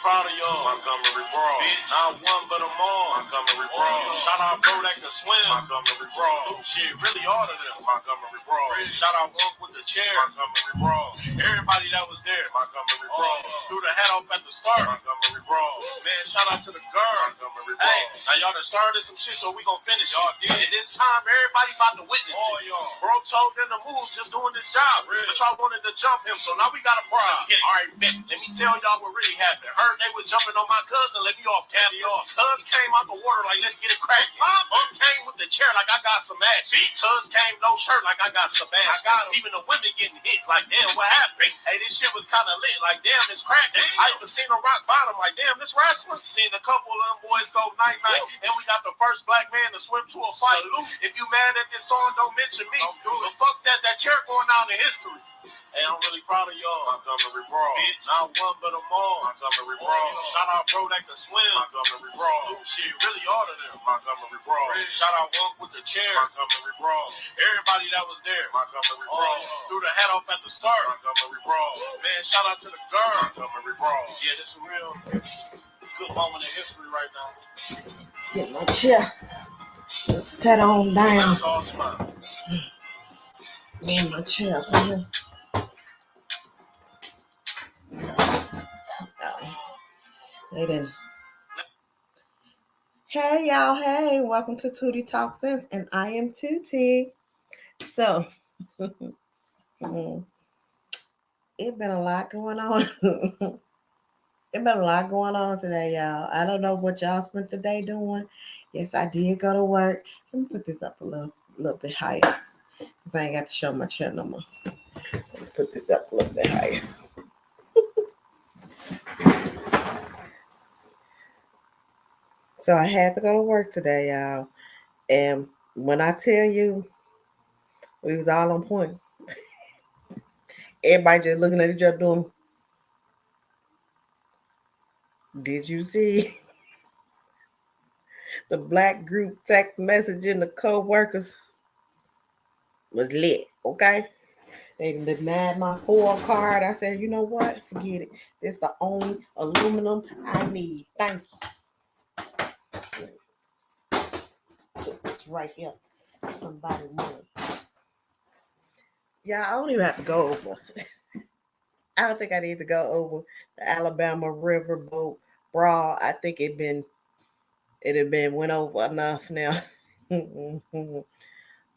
proud of y'all. Montgomery Brawl. Bitch. Not one but them all. Montgomery Brawl. Shout out bro that can swim. Montgomery Brawl. Shit, really all of them. Montgomery Brawl. Shout out Unc with the chair. Montgomery Brawl. Everybody that was there. Montgomery Brawl. Threw the hat off at the start. Montgomery Brawl. Man, shout out to the girl. Montgomery Brawl. Hey, now y'all done started some shit, so we gon' finish. Y'all did. And this time, everybody about to witness all y'all. Bro told them to move, just doing this job. Really? But y'all wanted to jump him, so now we got a prize. All right, bet. Let me tell y'all what really happened. Heard they was jumping on my cousin, let me off, cap me off. Cuz came out the water like, let's get it cracking. Came with the chair like I got some action. Cuz came no shirt like I got some ass. I got him. Even the women getting hit like, damn, what happened? Hey, this shit was kind of lit. Like, damn, it's cracking. I even seen a rock bottom like, damn, this wrestling. Seen a couple of them boys go night-night. And we got the first black man to swim to a fight. Salute. If you mad at this song, don't mention me. Don't do it. Fuck that chair going down in history. Hey, I'm really proud of y'all. Montgomery Brawl. Bitch. Not one but them all. Montgomery Brawl. Shout out bro that can swim. Montgomery Brawl. Shit, really all of them. Montgomery Brawl. Shout out Unc with the chair. Montgomery Brawl. Everybody that was there. Montgomery Brawl. Threw the hat off at the start. Montgomery Brawl. Man, shout out to the girl. Montgomery Brawl. Yeah, this is a real good moment in history right now. Get my chair. Let's set on down. Me and my chair. They didn't. Hey y'all, hey, welcome to Tootie Talk Sense, and I am Tootie. So, it's been a lot going on. It's been a lot going on today, y'all. I don't know what y'all spent the day doing. Yes, I did go to work. Let me put this up a little bit higher, because I ain't got to show my chair no more. Let me put this up a little bit higher. So I had to go to work today, y'all. And when I tell you, we was all on point. Everybody just looking at each other doing, did you see the black group text message in the co-workers was lit, okay? They denied my Ford card. I said, you know what? Forget it. This is the only aluminum I need. Thank you. It's right here. Somebody wanted. Yeah, I don't even have to go over. I don't think I need to go over the Alabama riverboat brawl. I think it had been went over enough now.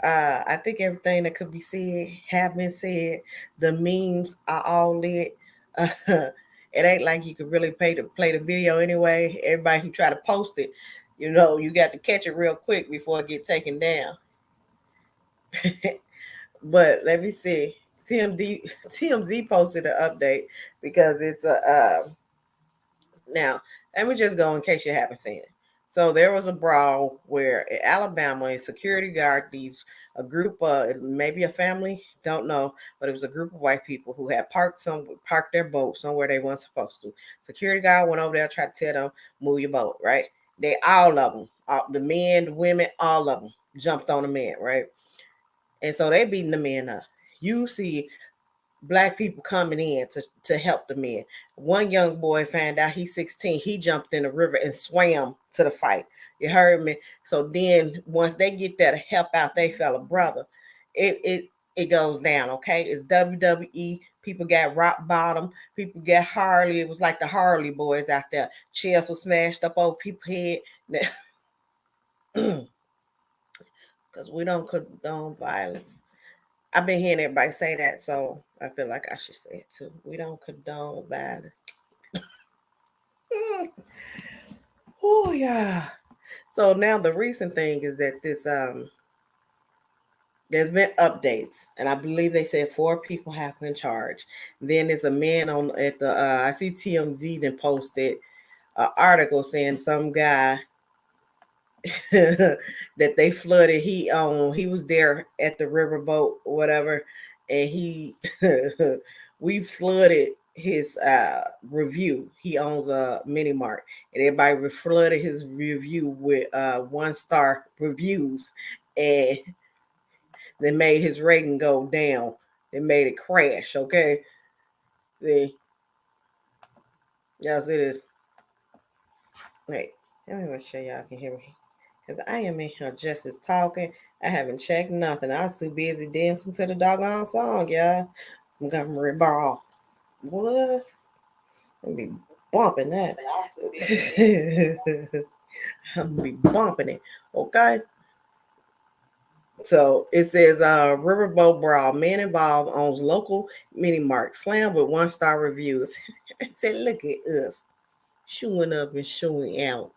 I think everything that could be said have been said. The memes are all lit. It ain't like you could really play the video anyway. Everybody who try to post it, you know, you got to catch it real quick before it get taken down. But let me see. TMZ posted an update because it's now let me just go in case you haven't seen it. So there was a brawl where in Alabama, a security guard, a group of maybe a family, don't know, but it was a group of white people who had parked their boat somewhere they weren't supposed to. Security guard went over there, tried to tell them, move your boat, right? They all of them, the men, the women, all of them jumped on the men, right? And so they beating the men up. You see black people coming in to help the men. One young boy found out he's 16. He jumped in the river and swam to the fight. You heard me? So then once they get there to help out their fellow brother, it goes down, okay? It's WWE. People got rock bottom. People got Harley. It was like the Harley boys out there. Chairs were smashed up over people's head. Because we don't condone violence. I've been hearing everybody say that, so I feel like I should say it too. We don't condone violence. Oh yeah. So now the recent thing is that this there's been updates, and I believe they said 4 people have been charged. Then there's a man at the I see TMZ then posted an article saying some guy that they flooded. He was there at the riverboat or whatever, and we flooded his review. He owns a mini mart, and everybody flooded his review with 1-star reviews, and they made his rating go down. They made it crash. Okay, yes, it is. Wait, let me make sure y'all can hear me. Because I am in here just as talking. I haven't checked nothing. I was too busy dancing to the doggone song, y'all. Montgomery Brawl. What? Let me be bumping that. I'm gonna be bumping it. Okay. So it says Riverboat Brawl. Man involved owns local mini mart. Slam with 1-star reviews. I said, look at us. Showing up and showing out.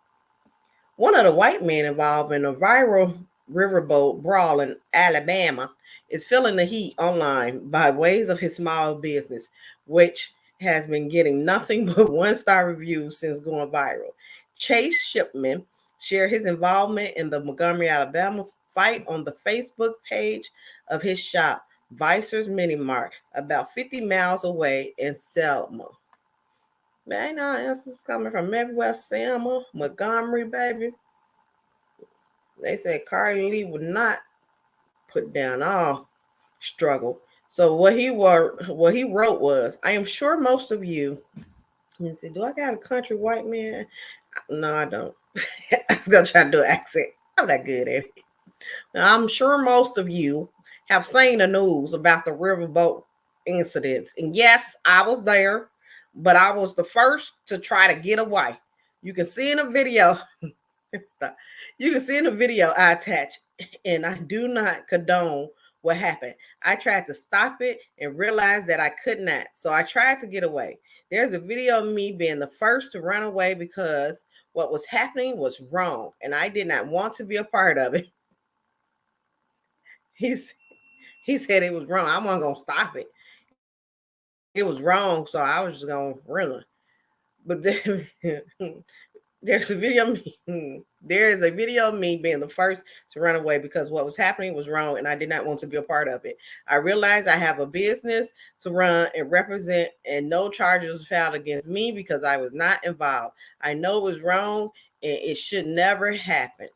One of the white men involved in a viral riverboat brawl in Alabama is feeling the heat online by ways of his small business, which has been getting nothing but 1-star reviews since going viral. Chase Shipman shared his involvement in the Montgomery, Alabama fight on the Facebook page of his shop, Vicer's Mini Mart, about 50 miles away in Selma. Man, no answers coming from everywhere. Selma, Montgomery, baby. They said Cardi Lee would not put down all struggle. So what he wrote was, I am sure most of you. He said, do I got a country white man? No, I don't. I was gonna try to do an accent. I'm not good at it. Now, I'm sure most of you have seen the news about the riverboat incidents. And yes, I was there, but I was the first to try to get away. You can see in a video. You can see in the video I attach, and I do not condone what happened. I tried to stop it and realized that I could not. So I tried to get away. There's a video of me being the first to run away because what was happening was wrong, and I did not want to be a part of it. He's he said it was wrong. I wasn't gonna stop it. It was wrong, so I was just gonna run. But then there's a video of me. There is a video of me being the first to run away because what was happening was wrong and I did not want to be a part of it. I realized I have a business to run and represent, and no charges filed against me because I was not involved. I know it was wrong and it should never happen.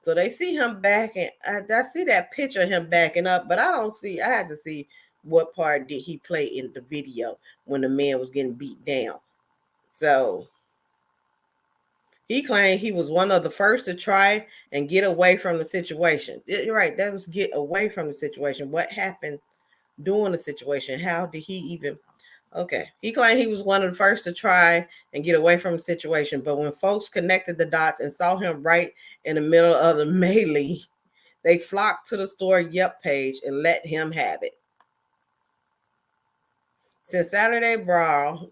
So they see him backing. I see that picture of him backing up, but I don't see. I had to see what part did he play in the video when the man was getting beat down. So he claimed he was one of the first to try and get away from the situation. You're right. That was get away from the situation. What happened during the situation? How did he even? Okay. He claimed he was one of the first to try and get away from the situation. But when folks connected the dots and saw him right in the middle of the melee, they flocked to the store Yep page and let him have it. Since Saturday Brawl,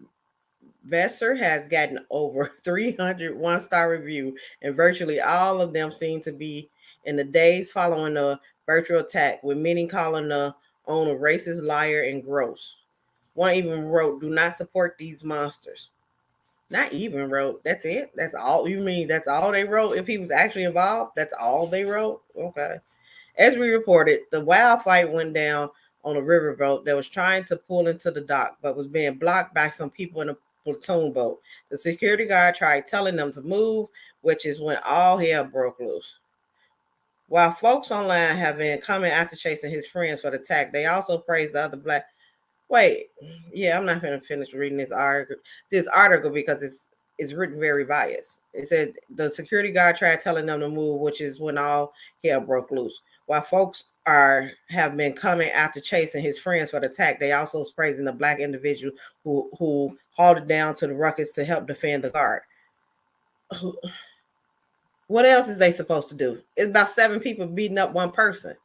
Vesser has gotten over 300 1-star reviews, and virtually all of them seem to be in the days following the virtual attack, with many calling the owner racist, liar, and gross. One even wrote, do not support these monsters. Not even wrote. That's it? That's all? You mean that's all they wrote? If he was actually involved, that's all they wrote? Okay. As we reported, the wild fight went down on a riverboat that was trying to pull into the dock, but was being blocked by some people in a platoon boat. The security guard tried telling them to move, which is when all hell broke loose. While folks online have been coming after chasing his friends for the attack, they also praised the other black. Wait, yeah, I'm not going to finish reading this article because it's written very biased. It said the security guard tried telling them to move, which is when all hell broke loose. While folks have been coming after chasing his friends for the attack, they also praising the black individual who hauled it down to the ruckus to help defend the guard. What else is they supposed to do? It's about 7 people beating up one person.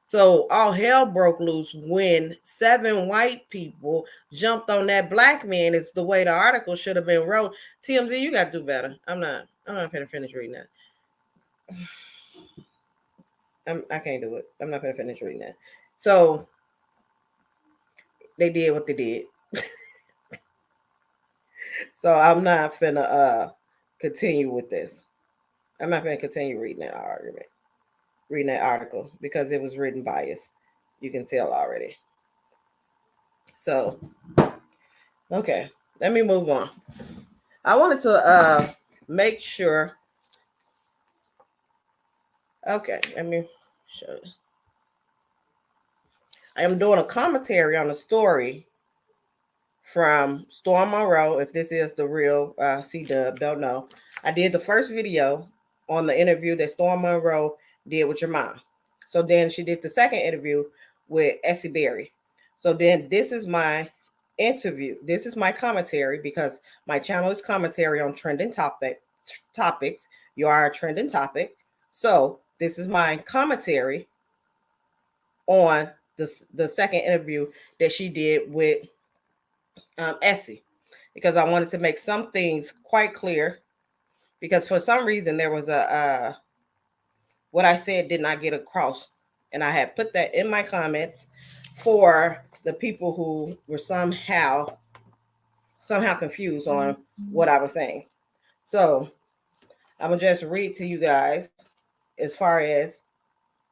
So all hell broke loose when 7 white people jumped on that black man. Is the way the article should have been wrote. TMZ, you got to do better. I'm not going to finish reading that. I can't do it. I'm not going to finish reading that. So they did what they did. So I'm not finna continue with this. I'm not finna continue reading that article because it was written biased. You can tell already. So okay, let me move on. I wanted to make sure. Okay, let me show you. I am doing a commentary on a story from Storm Monroe. If this is the real C-Dub, don't know. I did the first video on the interview that Storm Monroe did with your mom. So then she did the second interview with Essie Berry. So then this is my interview. This is my commentary because my channel is commentary on trending topics. You are a trending topic. So this is my commentary on the second interview that she did with Essie, because I wanted to make some things quite clear, because for some reason there was a what I said did not get across, and I had put that in my comments for the people who were somehow confused on what I was saying. So I'm gonna just read to you guys as far as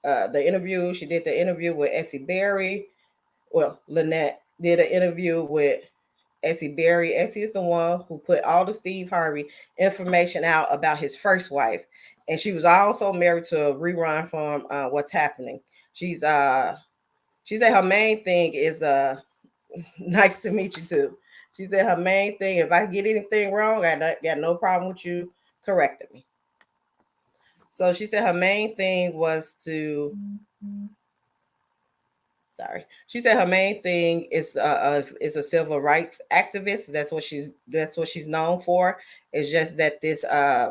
the interview. She did the interview with Essie Berry. Well, Lynette did an interview with Essie Berry. Essie is the one who put all the Steve Harvey information out about his first wife, and she was also married to a rerun from What's Happening. She's she said her main thing is nice to meet you too. She said her main thing, if I get anything wrong, I got no problem with you correcting me. So she said her main thing was to sorry. She said her main thing is a civil rights activist. That's what she's known for. It's just that this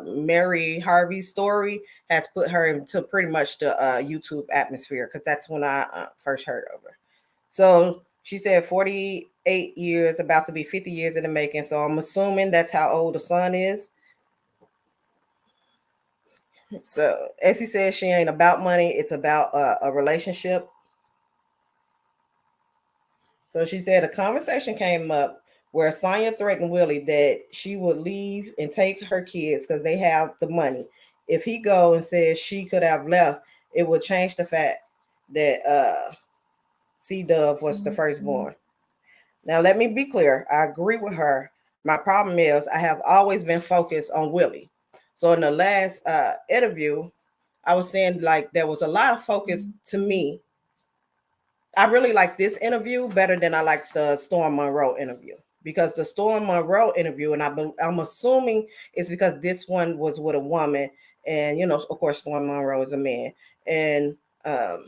Mary Harvey story has put her into pretty much the YouTube atmosphere, because that's when I first heard of her. So she said 48 years, about to be 50 years in the making. So I'm assuming that's how old the son is. So as he said, she ain't about money. It's about a relationship. So she said a conversation came up where Sonja threatened Willie that she would leave and take her kids because they have the money. If he go and says she could have left, it would change the fact that C Dub was the firstborn. Now let me be clear. I agree with her. My problem is I have always been focused on Willie. So in the last interview, I was saying like there was a lot of focus to me. I really like this interview better than I like the Storm Monroe interview, because the Storm Monroe interview, and I'm assuming it's because this one was with a woman, and you know, of course, Storm Monroe is a man, and um,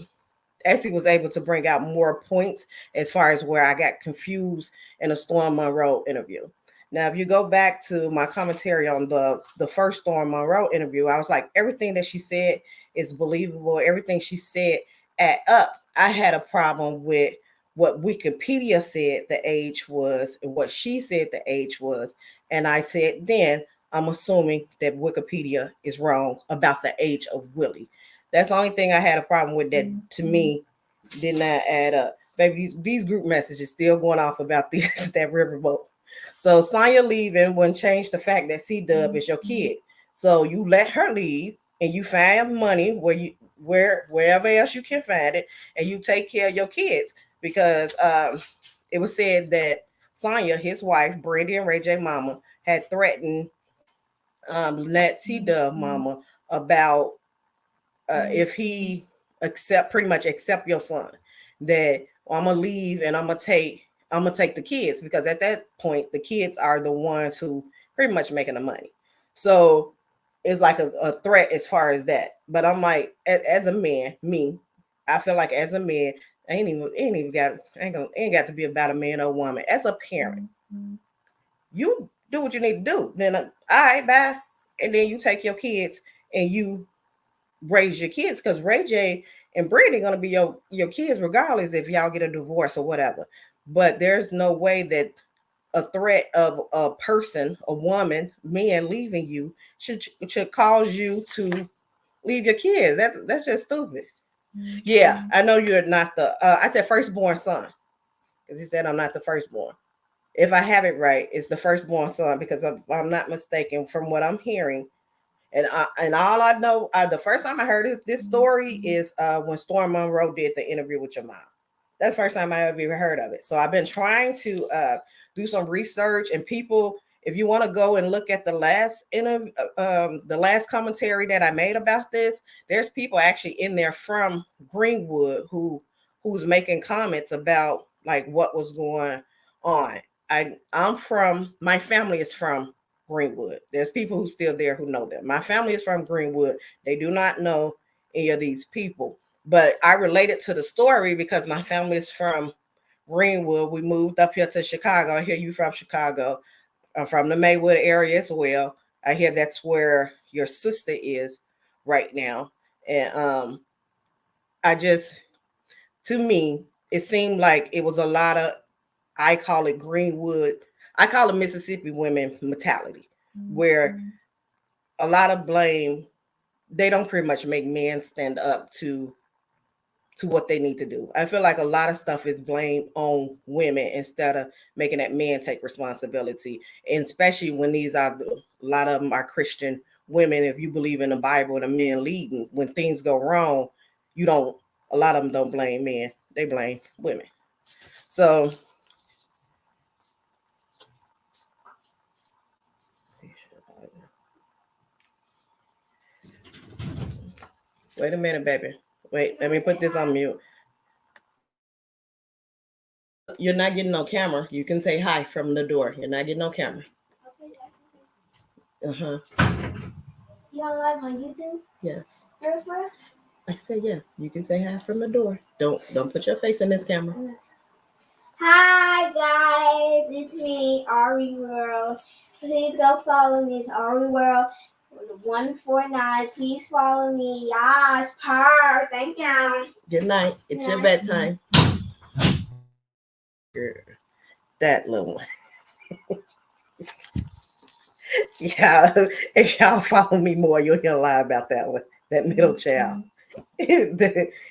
Essie was able to bring out more points as far as where I got confused in the Storm Monroe interview. Now, if you go back to my commentary on the first Storm Monroe interview, I was like, everything that she said is believable. Everything she said add up. I had a problem with what Wikipedia said the age was and what she said the age was. And I said, then I'm assuming that Wikipedia is wrong about the age of Willie. That's the only thing I had a problem with, that to me did not add up. Baby, these group messages still going off about this, that riverboat. So Sonja leaving wouldn't change the fact that C Dub is your kid. So you let her leave and you find money wherever else you can find it, and you take care of your kids, because it was said that Sonja, his wife, Brandy and Ray J mama, had threatened Lynette C Dub mama about if he pretty much accept your son, that I'm gonna leave and I'm gonna take the kids, because at that point the kids are the ones who pretty much making the money. So it's like a threat as far as that. But I'm like, as a man, I feel like as a man, ain't got to be about a man or woman. As a parent, you do what you need to do. Then all right, bye, and then you take your kids and you raise your kids, because Ray J and Brandy gonna be your kids regardless if y'all get a divorce or whatever. But there's no way that a threat of a person, a woman, man leaving you should cause you to leave your kids. That's just stupid. Yeah, I know you're not the. I said firstborn son, because he said I'm not the firstborn. If I have it right, it's the firstborn son, because if I'm not mistaken, from what I'm hearing, and all I know, the first time I heard this story is when Storm Monroe did the interview with your mom. That's the first time I ever heard of it. So I've been trying to do some research, and people, if you want to go and look at the last the last commentary that I made about this, there's people actually in there from Greenwood who's making comments about like what was going on. I'm from, my family is from Greenwood. There's people who still there who know them. My family is from Greenwood. They do not know any of these people, but I related to the story because my family is from Greenwood. We moved up here to Chicago. I hear you from Chicago. I'm from the Maywood area as well. I hear that's where your sister is right now. And I just, to me, it seemed like it was a lot of, I call it Greenwood, I call it Mississippi women mentality, where a lot of blame, they don't pretty much make men stand up to what they need to do. I feel like a lot of stuff is blamed on women instead of making that men take responsibility. And especially when these are a lot of them are Christian women. If you believe in the Bible and the men leading, when things go wrong, you don't. A lot of them don't blame men; they blame women. So wait a minute, baby. Wait, let me put this on mute. You're not getting no camera. You can say hi from the door. You're not getting no camera. Uh-huh. You don't live on YouTube? Yes. For? I said yes. You can say hi from the door. Don't put your face in this camera. Hi guys, it's me, Ari World. Please go follow me. It's Ari World 149. Please follow me. Yes, thank you. Good night. It's your bedtime. Girl, that little one. Yeah, if y'all follow me more, you'll hear a lot about that one. That middle child.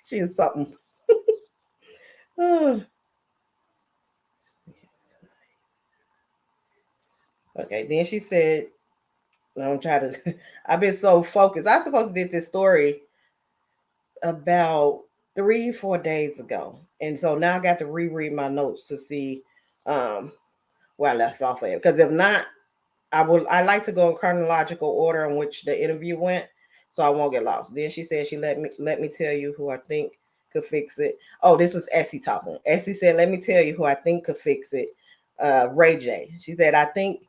She's something. Okay, then she said, I'm trying to, I've been so focused. I supposed to did this story about 3-4 days ago. And so now I got to reread my notes to see where I left off at. Because if not, I like to go in chronological order in which the interview went, so I won't get lost. Then she said she let me tell you who I think could fix it. Oh, this was Essie talking. Essie said, let me tell you who I think could fix it. Ray J. She said, I think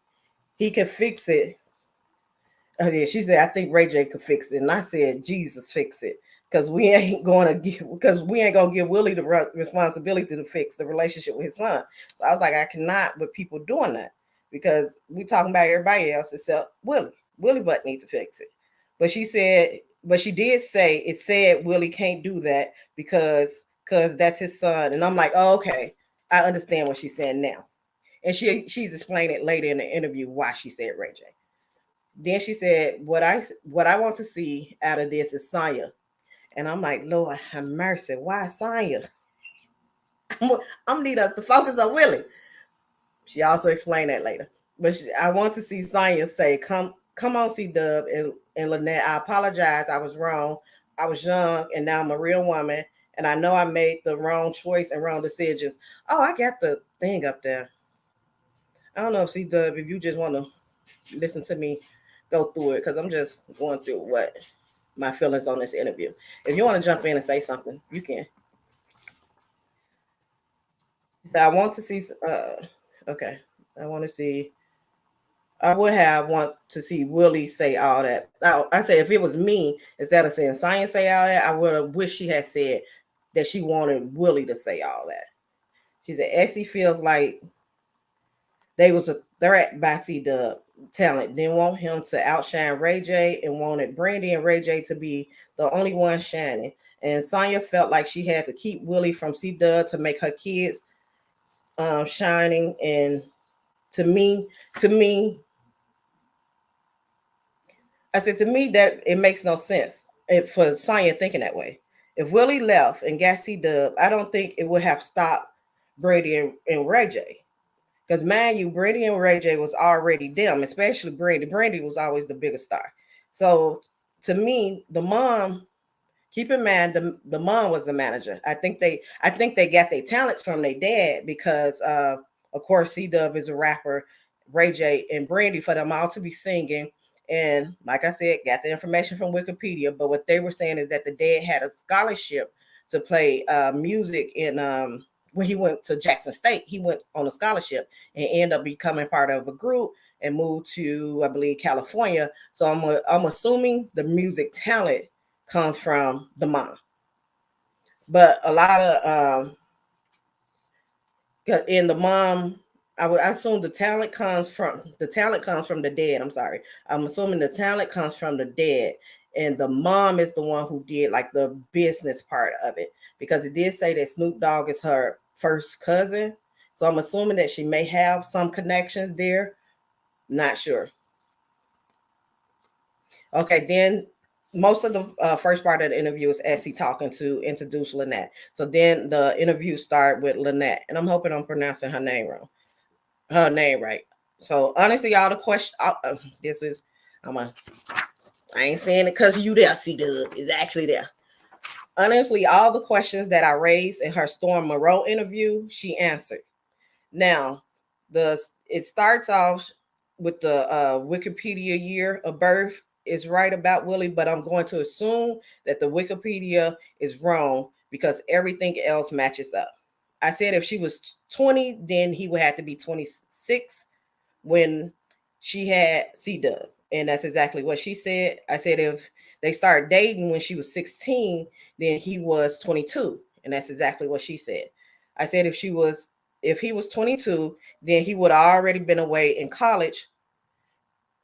he could fix it. Oh yeah, she said, I think Ray J could fix it. And I said, Jesus fix it. Because we ain't gonna give Willie the responsibility to fix the relationship with his son. So I was like, I cannot with people doing that. Because we talking about everybody else except Willie. Willie Butt need to fix it. But she did say it said Willie can't do that because that's his son. And I'm like, oh, okay, I understand what she's saying now. And she's explaining it later in the interview why she said Ray J. Then she said, what I want to see out of this is Sonja. And I'm like, Lord have mercy, why Sonja? I'm need us to focus on Willie. She also explained that later. But I want to see Sonja say, come on, C-Dub and Lynette, I apologize. I was wrong. I was young, and now I'm a real woman. And I know I made the wrong choice and wrong decisions. Oh, I got the thing up there. I don't know, C-Dub, if you just want to listen to me go through it, because I'm just going through what my feelings on this interview. If you want to jump in and say something, you can. So I want to see, okay, I want to see, I would have want to see Willie say all that. I say if it was me, instead of saying Science say all that, I would have wished she had said that she wanted Willie to say all that. She said Essie feels like they was a threat by C-Dub talent. Didn't want him to outshine Ray J and wanted Brandy and Ray J to be the only one shining. And Sonja felt like she had to keep Willie from C-Dub to make her kids shining. And to me, I said, to me, that it makes no sense for Sonja thinking that way. If Willie left and got C-Dub, I don't think it would have stopped Brady and Ray J. Because, mind you, Brandy and Ray J was already them, especially Brandy. Brandy was always the biggest star. So, to me, the mom, keep in mind, the mom was the manager. I think they got their talents from their dad because, of course, C-Dub is a rapper, Ray J and Brandy, for them all to be singing. And like I said, got the information from Wikipedia. But what they were saying is that the dad had a scholarship to play music when he went to Jackson State. He went on a scholarship and ended up becoming part of a group. and moved to, I believe, California. So I'm assuming the music talent comes from the mom. But a lot of in the mom, I assume the talent comes from the dead. I'm sorry. I'm assuming the talent comes from the dead, and the mom is the one who did like the business part of it, because it did say that Snoop Dogg is her first cousin. So I'm assuming that she may have some connections there. Not sure. Okay, then most of the first part of the interview is Essie talking to introduce Lynette. So then the interview started with Lynette, and I'm hoping I'm pronouncing her name right. So honestly, all the question, this is, I ain't saying it because you there, C-Dub. It's actually there. Honestly, all the questions that I raised in her Storm Moreau interview, she answered. Now, it starts off with the Wikipedia year of birth is right about Willie, but I'm going to assume that the Wikipedia is wrong because everything else matches up. I said if she was 20, then he would have to be 26 when she had C-Dub. And that's exactly what she said. I said if they started dating when she was 16, then he was 22. And that's exactly what she said. I said if he was 22, then he would have already been away in college.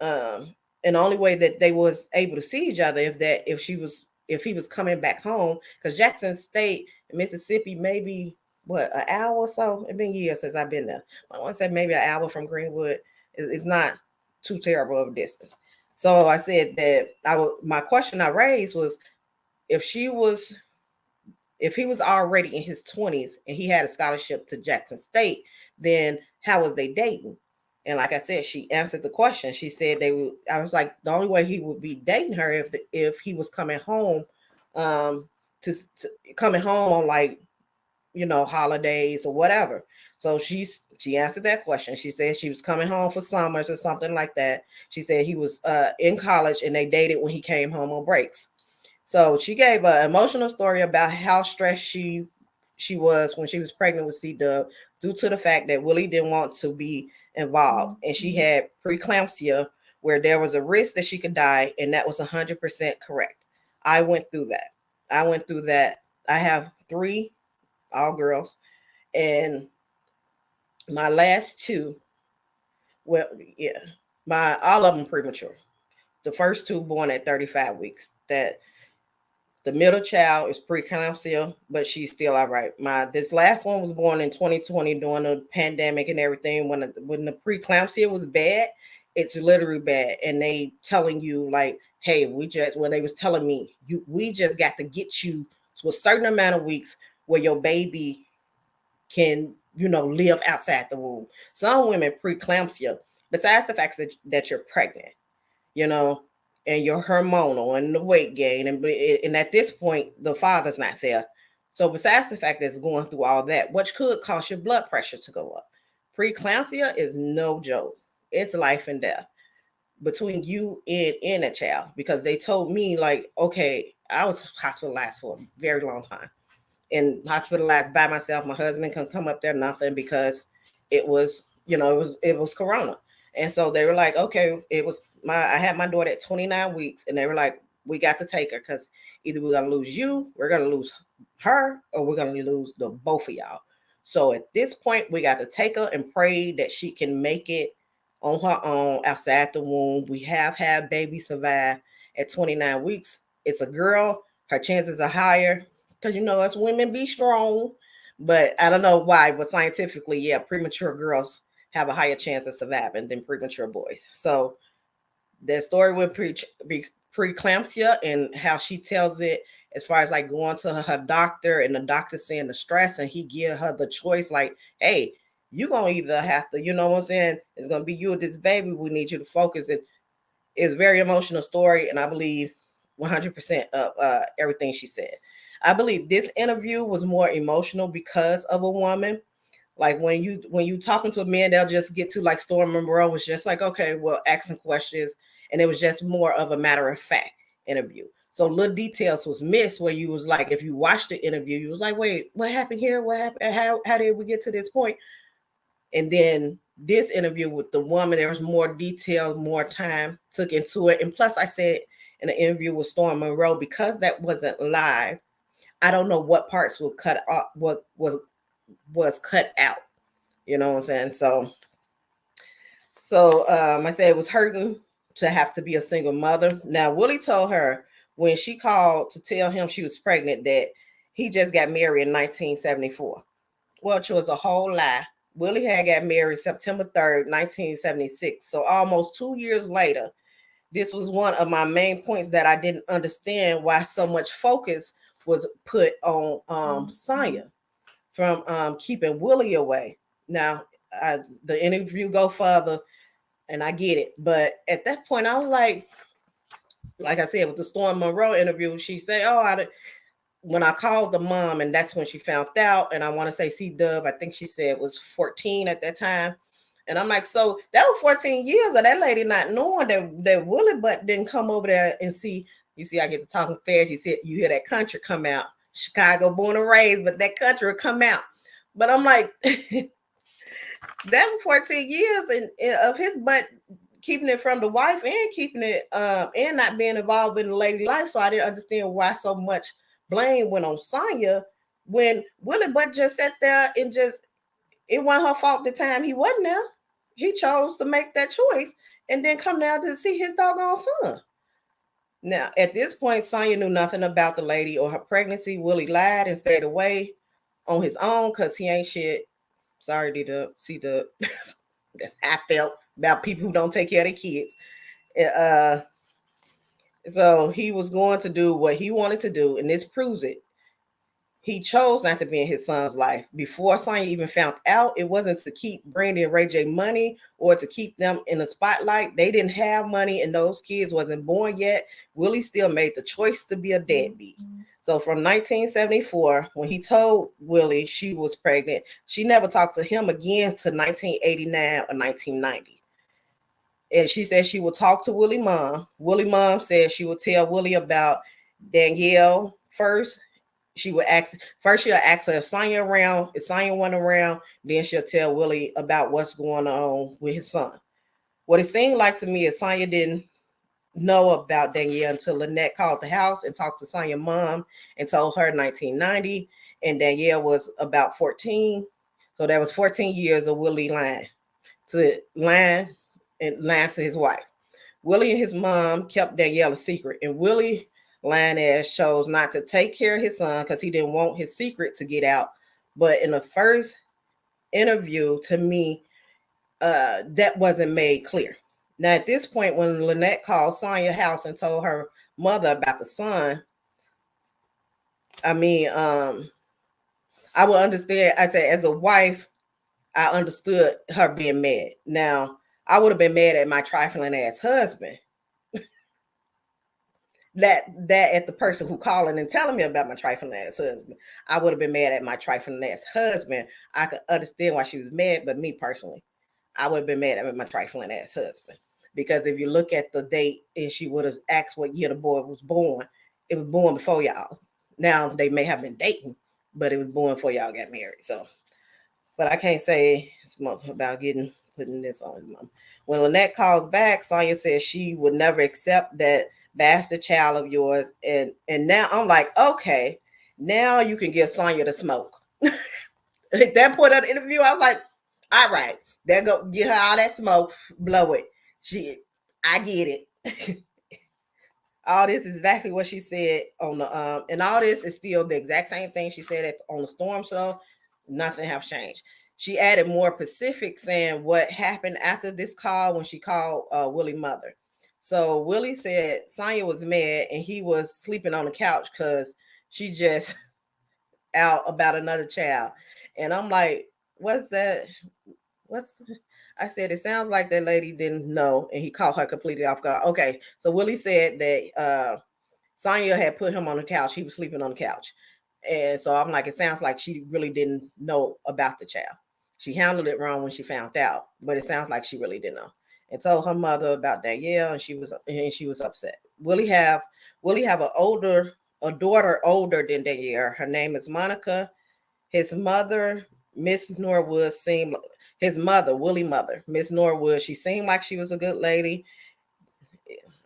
And the only way that they was able to see each other if he was coming back home, because Jackson State, Mississippi, maybe what, an hour or so. It's been years since I've been there. I want to say maybe an hour from Greenwood. It's not too terrible of a distance. So I said that my question I raised was if he was already in his 20s and he had a scholarship to Jackson State, then how was they dating? And like I said, she answered the question. She said I was like, the only way he would be dating her if he was coming home, to coming home on, like, holidays or whatever. So she answered that question. She said she was coming home for summers or something like that. She said he was in college and they dated when he came home on breaks. So she gave an emotional story about how stressed she was when she was pregnant with C-Dub due to the fact that Willie didn't want to be involved. And she had preeclampsia, where there was a risk that she could die, and that was 100% correct. I went through that. I have 3, all girls, and my last 2, well, yeah, all of them premature. The first 2 born at 35 weeks. That the middle child is preeclampsia, but she's still all right. This last one was born in 2020 during the pandemic and everything. When the preeclampsia was bad, it's literally bad, and they telling you like, hey, they was telling me, we just got to get you to a certain amount of weeks where your baby can, live outside the womb. Some women preeclampsia, besides the fact that you're pregnant, and you're hormonal and the weight gain, and at this point the father's not there. So besides the fact that it's going through all that, which could cause your blood pressure to go up, preeclampsia is no joke. It's life and death between you and a child, because they told me, like, okay, I was hospitalized for a very long time, and hospitalized by myself. My husband couldn't come up there, nothing, because it was, it was corona. And so they were like, okay, I had my daughter at 29 weeks, and they were like, we got to take her, because either we're going to lose you, we're going to lose her, or we're going to lose the both of y'all. So at this point, we got to take her and pray that she can make it on her own outside the womb. We have had baby survive at 29 weeks. It's a girl. Her chances are higher because, us women be strong. But I don't know why, but scientifically, yeah, premature girls have a higher chance of surviving than premature boys. So the story with preeclampsia and how she tells it, as far as like going to her doctor and the doctor saying the stress, and he give her the choice, like, hey, you're going to either have to, what I'm saying, it's going to be you or this baby. We need you to focus. It's a very emotional story, and I believe 100% of everything she said. I believe this interview was more emotional because of a woman. Like when you talking to a man, they'll just get to, like, Storm Monroe was just like, okay, well, asking questions, and it was just more of a matter of fact interview. So little details was missed where you was like, if you watched the interview, you was like, wait, what happened here? What happened? How did we get to this point? And then this interview with the woman, there was more details, more time took into it. And plus, I said in the interview with Storm Monroe, because that wasn't live, I don't know what parts were cut off, what was cut out. You know what I'm saying? So I said it was hurting to have to be a single mother. Now, Willie told her when she called to tell him she was pregnant that he just got married in 1974. Well, which was a whole lie. Willie had got married September 3rd, 1976. So almost 2 years later, this was one of my main points that I didn't understand why so much focus was put on Sonja from keeping Willie away. Now, the interview go further, and I get it. But at that point, I was like I said, with the Storm Monroe interview, she said, when I called the mom, and that's when she found out, and I want to say C-Dub, I think she said was 14 at that time. And I'm like, so that was 14 years of that lady not knowing that Willie Butt didn't come over there and see. You see, I get to talking fast. You hear that country come out. Chicago born and raised, but that country will come out. But I'm like, that was 14 years of his butt keeping it from the wife and keeping it and not being involved in the lady life. So I didn't understand why so much blame went on Sonja when Willie Butt just sat there and it wasn't her fault the time he wasn't there. He chose to make that choice and then come down to see his doggone son. Now, at this point, Sonja knew nothing about the lady or her pregnancy. Willie lied and stayed away on his own because he ain't shit. Sorry, D-Dub, C-Dub. I felt about people who don't take care of their kids. So he was going to do what he wanted to do, and this proves it. He chose not to be in his son's life. Before Sonja even found out, it wasn't to keep Brandy and Ray J money or to keep them in the spotlight. They didn't have money, and those kids wasn't born yet. Willie still made the choice to be a deadbeat. So from 1974, when he told Willie she was pregnant, she never talked to him again to 1989 or 1990. And she said she would talk to Willie mom. Willie mom said she would tell Willie about Danielle first. She'll ask her if Sonja around. If Sonja wasn't around, then she'll tell Willie about what's going on with his son. What it seemed like to me is Sonja didn't know about Danielle until Lynette called the house and talked to Sonja's mom and told her 1990, and Danielle was about 14. So that was 14 years of Willie lying to his wife. Willie and his mom kept Danielle a secret, and Willie lying ass chose not to take care of his son because he didn't want his secret to get out. But in the first interview, to me, that wasn't made clear. Now, at this point, when Lynette called Sonja's house and told her mother about the son, I would understand. I said, as a wife, I understood her being mad. Now, I would have been mad at my trifling ass husband. That at the person who calling and telling me about my trifling ass husband. I would have been mad at my trifling ass husband. I could understand why she was mad, but me personally, I would have been mad at my trifling ass husband. Because if you look at the date and she would have asked what year the boy was born, it was born before y'all. Now they may have been dating, but it was born before y'all got married. So, but I can't say about putting this on his mom. When Lynette calls back, Sonja says she would never accept that bastard child of yours. And now I'm like, okay, now you can give Sonja the smoke. At that point of the interview, I was like, all right, there go, get her all that smoke, blow it. I get it. All this is exactly what she said on the and all this is still the exact same thing she said on the Storm show. Nothing has changed. She added more specifics saying what happened after this call when she called Willie's mother. So Willie said Sonja was mad and he was sleeping on the couch because she just out about another child. And I'm like, what's that? I said, it sounds like that lady didn't know, and he caught her completely off guard. Okay, so Willie said that Sonja had put him on the couch. He was sleeping on the couch. And so I'm like, it sounds like she really didn't know about the child. She handled it wrong when she found out, but it sounds like she really didn't know. And told her mother about Danielle, and she was upset. Willie have a daughter older than Danielle. Her name is Monica. His mother, Miss Norwood, seemed his mother, Willie mother, Miss Norwood. She seemed like she was a good lady.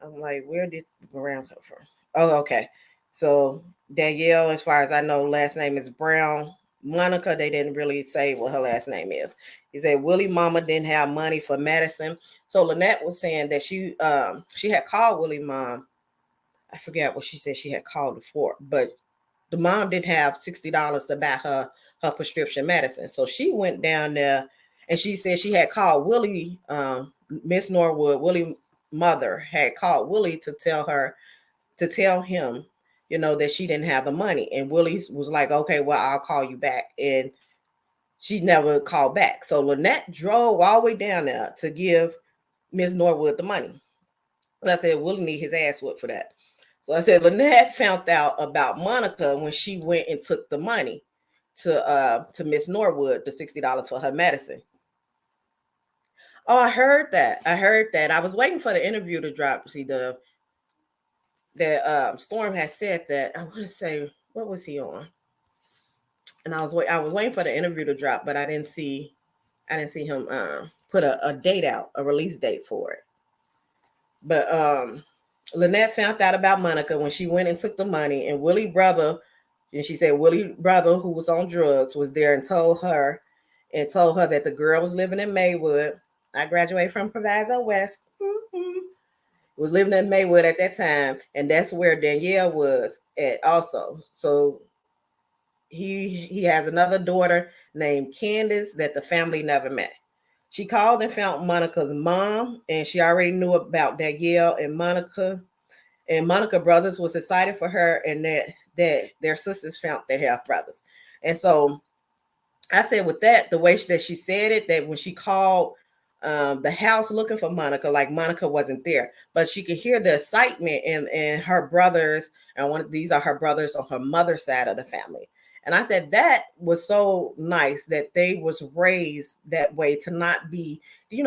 I'm like, where did Brown come from? Oh, okay. So Danielle, as far as I know, last name is Brown. Monica, they didn't really say what her last name is. He said Willie mama didn't have money for medicine. So Lynette was saying that she had called Willie mom. I forget what she said she had called it for, but the mom didn't have $60 to buy her prescription medicine. So she went down there and she said she had called Willie, Miss Norwood, Willie mother had called Willie to tell him, that she didn't have the money. And Willie was like, okay, well, I'll call you back. And she never called back. So Lynette drove all the way down there to give Miss Norwood the money. And I said, Willie need his ass whooped for that. So I said, Lynette found out about Monica when she went and took the money to Miss Norwood, the $60 for her medicine. Oh, I heard that. I was waiting for the interview to drop. See, Storm had said that. I want to say, what was he on? And I was waiting for the interview to drop, but I didn't see him put a date out, a release date for it. But Lynette found out about Monica when she went and took the money, and Willie brother, and she said Willie brother, who was on drugs, was there and told her that the girl was living in Maywood. I graduated from Proviso West. Was living in Maywood at that time, and that's where Danielle was at also. So he has another daughter named Candace that the family never met. She called and found Monica's mom, and she already knew about Danielle and Monica. And Monica brothers was excited for her, and that their sisters found their half brothers. And so I said, with that, the way that she said it, that when she called the house looking for Monica, like Monica wasn't there, but she could hear the excitement and her brothers. And these are her brothers on her mother's side of the family. And I said that was so nice that they was raised that way, to not be,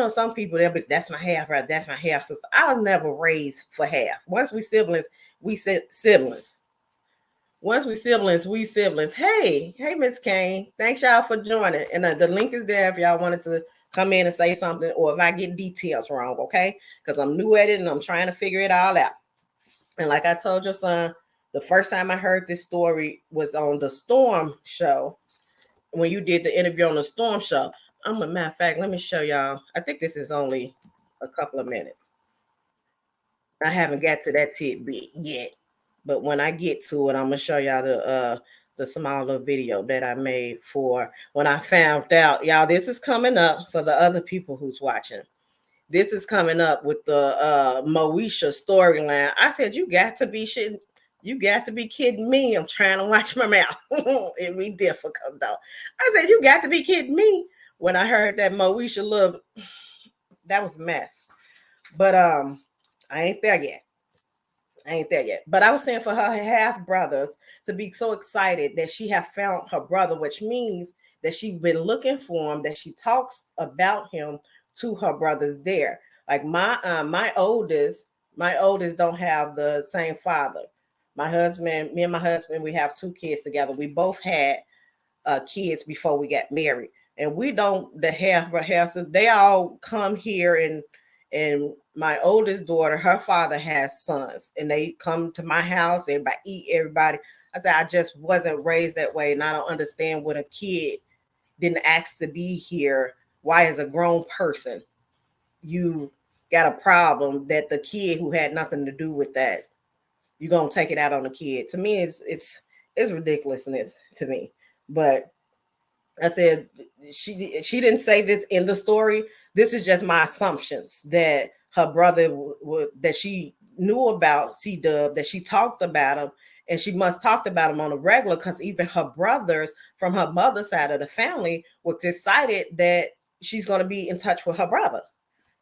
some people, they'll be, that's my half brother, that's my half sister. I was never raised for half. Once we siblings, we siblings. Once we siblings. Hey, Miss Kane. Thanks y'all for joining. And the link is there if y'all wanted to come in and say something, or if I get details wrong, okay? Because I'm new at it and I'm trying to figure it all out. And like I told your son, the first time I heard this story was on the Storm show, when you did the interview on the Storm show. A matter of fact, let me show y'all. I think this is only a couple of minutes. I haven't got to that tidbit yet, but when I get to it, I'm gonna show y'all the smaller video that I made for when I found out. Y'all, this is coming up for the other people who's watching. This is coming up with the Moesha storyline. I said, you got to be shitting. You got to be kidding me. I'm trying to watch my mouth. It'd be difficult though. I said, you got to be kidding me. When I heard that Moesha look, that was a mess. But I ain't there yet. But I was saying, for her half brothers to be so excited that she have found her brother, which means that she's been looking for him, that she talks about him to her brothers there. Like my oldest don't have the same father. Me and my husband, we have 2 kids together. We both had kids before we got married, and we don't the half. They all come here, and my oldest daughter, her father has sons, and they come to my house. Everybody eat. Everybody. I said, I just wasn't raised that way, and I don't understand what a kid didn't ask to be here. Why, as a grown person, you got a problem that the kid who had nothing to do with that, you're gonna take it out on the kid. To me, it's ridiculousness to me. But I said she didn't say this in the story. This is just my assumptions that her brother that she knew about C-Dub, that she talked about him, and she must talked about him on a regular, because even her brothers from her mother's side of the family were decided that she's going to be in touch with her brother.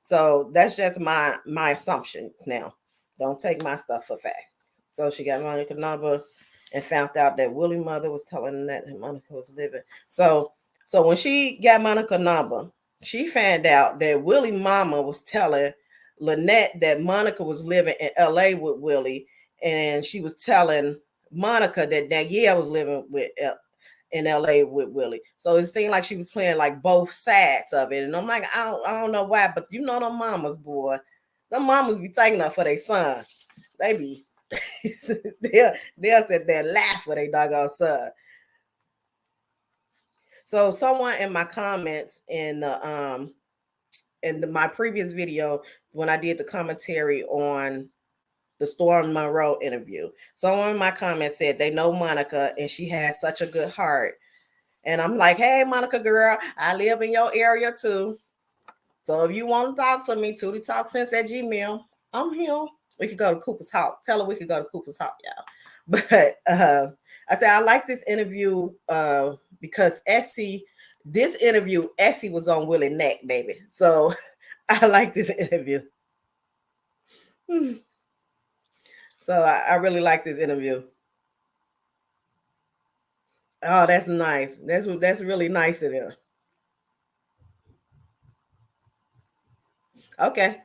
So that's just my assumption. Now, don't take my stuff for fact. So she got Monica's number and found out that Willie's mother was telling her that Monica was living. So when she got Monica's number, she found out that Willie's mama was telling Lynette that Monica was living in LA with Willie, and she was telling Monica that Danielle was living in LA with Willie. So it seemed like she was playing like both sides of it. And I'm like, I don't know why, but you know them mamas, boy. Them mamas be taking up for their son. They be they'll sit there and laugh for their doggone son. So someone in my comments my previous video when I did the commentary on the Storm Monroe interview, someone in my comments said they know Monica and she has such a good heart. And I'm like, hey, Monica girl, I live in your area too. So if you want to talk to me, TootieTalkSense@gmail, I'm here. We could go to Cooper's Hawk. Tell her we could go to Cooper's Hawk, y'all. But I said, I like this interview because this interview, Essie was on Willie neck, baby. So I like this interview. So I really like this interview. Oh, that's nice. That's really nice of them. Okay.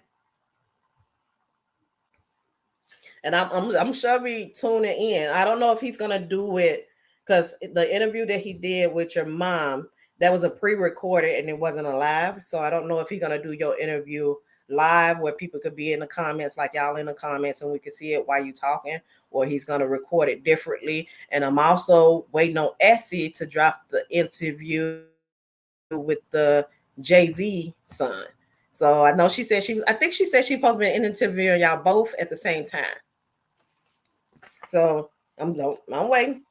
And I'm sure be tuning in. I don't know if he's gonna do it because the interview that he did with your mom, that was a pre-recorded and it wasn't a live. So I don't know if he's gonna do your interview live where people could be in the comments like y'all in the comments and we can see it while you talking, or he's gonna record it differently. And I'm also waiting on Essie to drop the interview with the Jay-Z son. So I know I think she said she supposed to be interviewing y'all both at the same time. So I'm waiting.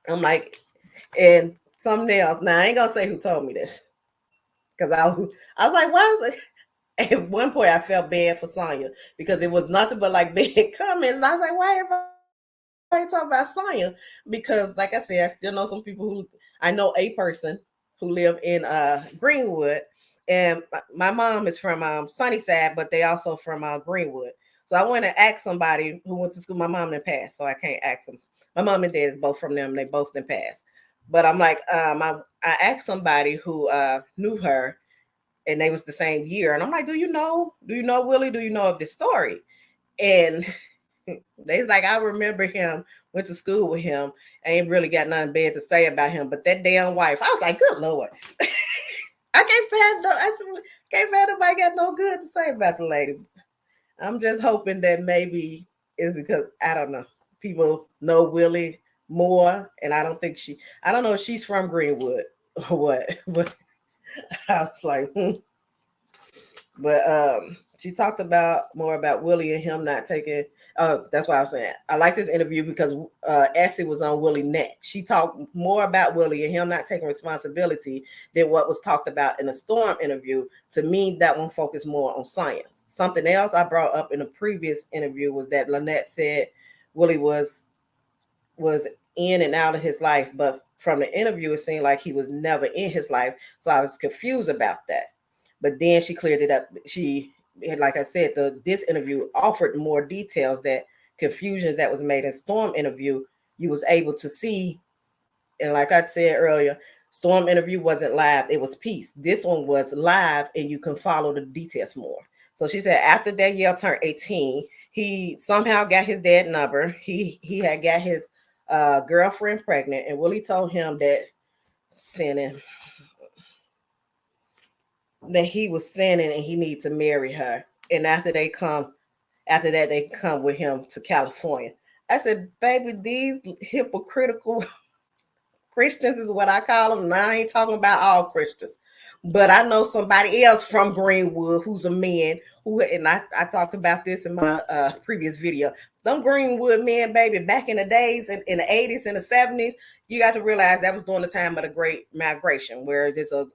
I'm like, and something else. Now I ain't gonna say who told me this. Cause I was like, why is it? At one point I felt bad for Sonja because it was nothing but like bad comments. And I was like, why everybody talk about Sonja? Because like I said, I still know some people who I know a person who live in Greenwood. And my mom is from Sunnyside, but they also from Greenwood. So I went to ask somebody who went to school. My mom didn't pass, so I can't ask them. My mom and dad is both from them. They both didn't pass. But I'm like, I asked somebody who knew her, and they was the same year. And I'm like, do you know Willie? Do you know of this story? And they's like, I remember him, went to school with him. I ain't really got nothing bad to say about him. But that damn wife, I was like, good Lord. I can't find nobody got no good to say about the lady. I'm just hoping that maybe it's because I don't know. People know Willie more, and I don't know if she's from Greenwood or what. But I was like, But she talked more about Willie and him not taking. That's why I was saying I like this interview because Essie was on Willie's neck. She talked more about Willie and him not taking responsibility than what was talked about in the Storm interview. To me, that one focused more on science. Something else I brought up in a previous interview was that Lynette said Willie was in and out of his life, but from the interview, it seemed like he was never in his life. So I was confused about that. But then she cleared it up. Like I said, this interview offered more details that confusions that was made in Storm interview, you was able to see. And like I said earlier, Storm interview wasn't live. It was piece. This one was live and you can follow the details more. So she said after Danielle turned 18, he somehow got his dad number. He had got his girlfriend pregnant, and Willie told him that he was sinning and he needs to marry her. And after that, they come with him to California. I said, baby, these hypocritical Christians is what I call them. Now I ain't talking about all Christians. But I know somebody else from Greenwood who's a man and I talked about this in my previous video. Them Greenwood men, baby, back in the days, in the 80s and the 70s, you got to realize that was during the time of the Great Migration, where there's a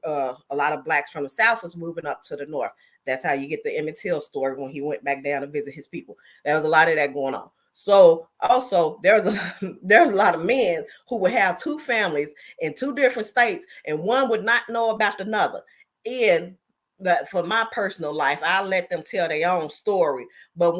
lot of blacks from the South was moving up to the North. That's how you get the Emmett Till story when he went back down to visit his people. There was a lot of that going on. So also there's a lot of men who would have two families in two different states, and one would not know about another. And that for my personal life, I let them tell their own story. But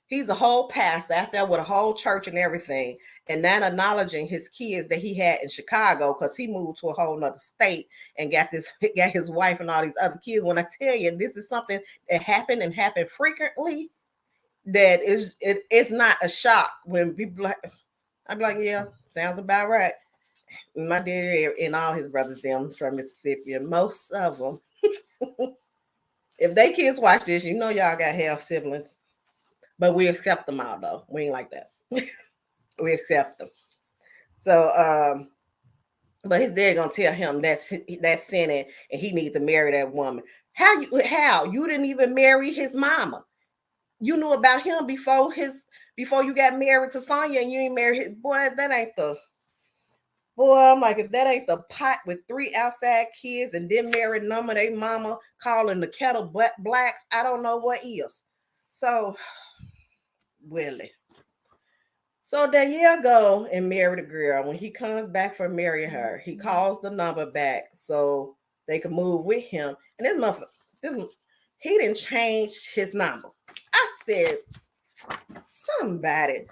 he's a whole pastor out there with a whole church and everything, and not acknowledging his kids that he had in Chicago because he moved to a whole nother state and got his wife and all these other kids. When I tell you this is something that happened frequently, that it's not a shock when people I'm like, yeah, Sounds about right. My daddy and all his brothers them from Mississippi, and most of them, if they kids watch this, you know y'all got half siblings, but we accept them all though. We ain't like that. We accept them. So, but his dad gonna tell him that's sinning, and he needs to marry that woman. How you didn't even marry his mama? You knew about him before you got married to Sonja, and you ain't married his boy. That ain't the boy. I'm like, if that ain't the pot with 3 outside kids and then married none of they mama calling the kettle black, I don't know what is. So, Willie. So that year go and marry the girl. When he comes back for marrying her, he calls the number back so they can move with him. And he didn't change his number. I said, somebody,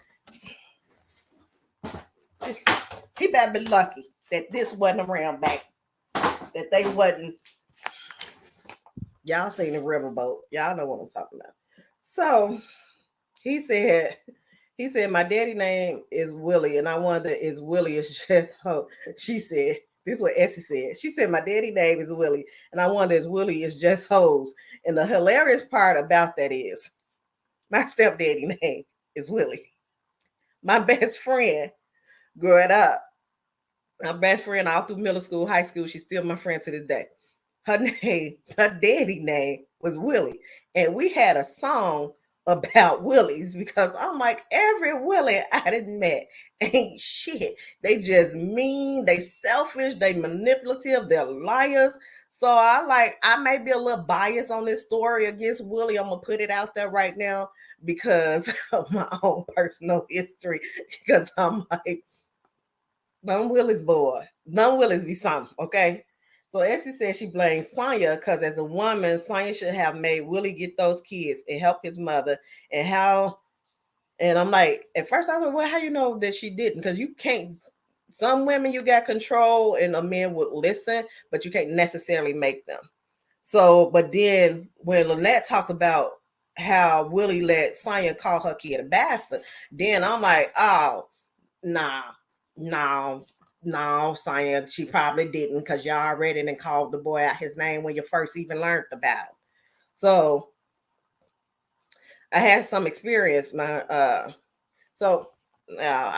he better be lucky that this wasn't around back, that they wasn't. Y'all seen the riverboat. Y'all know what I'm talking about. So he said, my daddy name is Willie, and I wonder is Willie is just ho. She said, this is what Essie said. She said, my daddy name is Willie, and I wonder is Willie is just hoes. And the hilarious part about that is my stepdaddy name is Willie. My best friend growing up, my best friend all through middle school, high school, she's still my friend to this day. Her daddy name was Willie. And we had a song about Willies because I'm like, every Willie I done met ain't shit. They just mean, they selfish, they manipulative, they're liars. So I may be a little biased on this story against Willie. I'm gonna put it out there right now because of my own personal history. Because I'm like, none Willie's boy. None Willie's be something, okay? So Essie said she blames Sonja because as a woman, Sonja should have made Willie get those kids and help his mother. And I'm like, at first I was like, well, how you know that she didn't? Because you can't, some women you got control and a man would listen, but you can't necessarily make them. So, but then when Lynette talked about how Willie let Sonja call her kid a bastard, then I'm like, oh, nah, no, Sonja, she probably didn't because y'all already didn't call the boy out his name when you first even learned about him. So I had some experience. I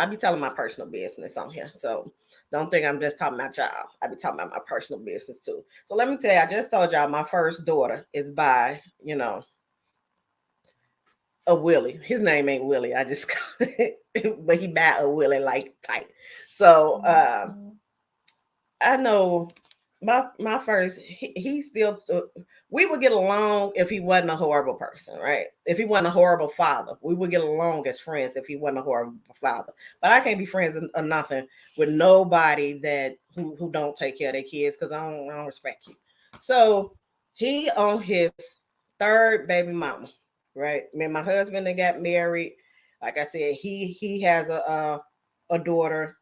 be telling my personal business on here. So don't think I'm just talking about y'all. I be talking about my personal business too. So let me tell you, I just told y'all my first daughter is by, a Willie. His name ain't Willie. I just but he by a Willie like type. So I know my first he still we would get along if he wasn't a horrible person, right? If he wasn't a horrible father, we would get along as friends if he wasn't a horrible father. But I can't be friends or nothing with nobody who don't take care of their kids because I don't respect you. So he on his 3rd baby mama, right? Me and my husband that got married. Like I said, he has a daughter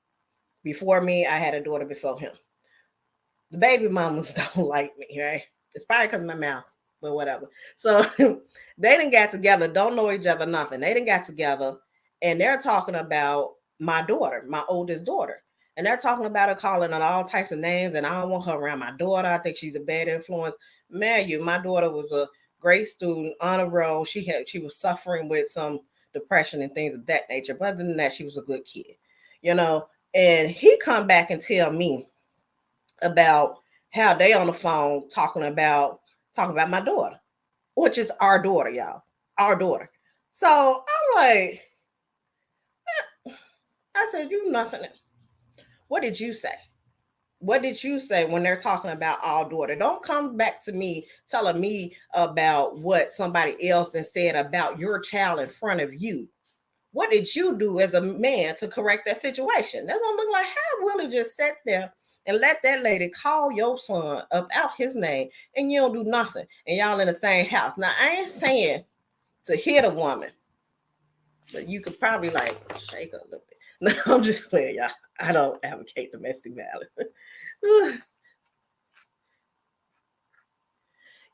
before me. I had a daughter before him. The baby mamas don't like me, right? It's probably because of my mouth, but whatever. So they didn't get together, don't know each other, nothing. They didn't get together, and they're talking about my daughter, my oldest daughter. And they're talking about her, calling her all types of names, and I don't want her around my daughter. I think she's a bad influence. Man, my daughter was a great student, honor roll. She was suffering with some depression and things of that nature. But other than that, she was a good kid, And he come back and tell me about how they on the phone talking about my daughter, which is our daughter, y'all, our daughter. So I'm like, I said, you nothing. What did you say? What did you say when they're talking about our daughter? Don't come back to me telling me about what somebody else then said about your child in front of you. What did you do as a man to correct that situation? That's what I'm looking like. How Willie just sat there and let that lady call your son up out his name and you don't do nothing and y'all in the same house. Now, I ain't saying to hit a woman, but you could probably like shake her a little bit. No, I'm just playing, y'all. I don't advocate domestic violence.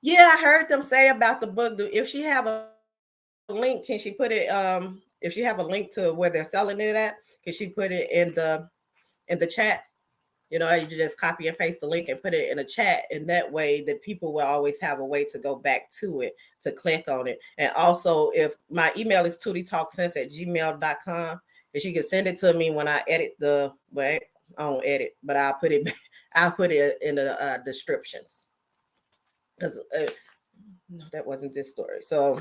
Yeah, I heard them say about the book. If she have a link, can she put it, if she have a link to where they're selling it at, can she put it in the in the chat. You know, you just copy and paste the link and put it in a chat. And that way that people will always have a way to go back to it, to click on it. And also, if my email is tootietalksense@gmail.com, if you can send it to me when I edit the, well, I don't edit, but I'll put it in the descriptions. Because no, that wasn't this story. So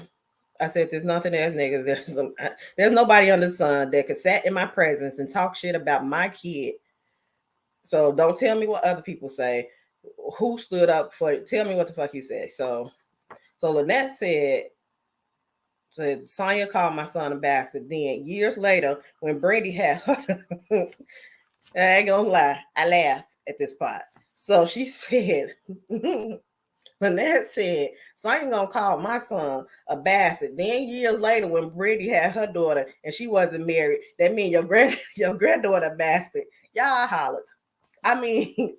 I said, there's nothing as niggas. There's nobody under the sun that could sit in my presence and talk shit about my kid. So don't tell me what other people say. Who stood up for it? Tell me what the fuck you said. So Lynette said Sonja called my son a bastard. Then years later, when Brandy had her, I ain't gonna lie, I laugh at this part. So she said, Lynette said, Sonja gonna call my son a bastard. Then years later, when Brandy had her daughter and she wasn't married, that means your granddaughter a bastard. Y'all hollered. I mean,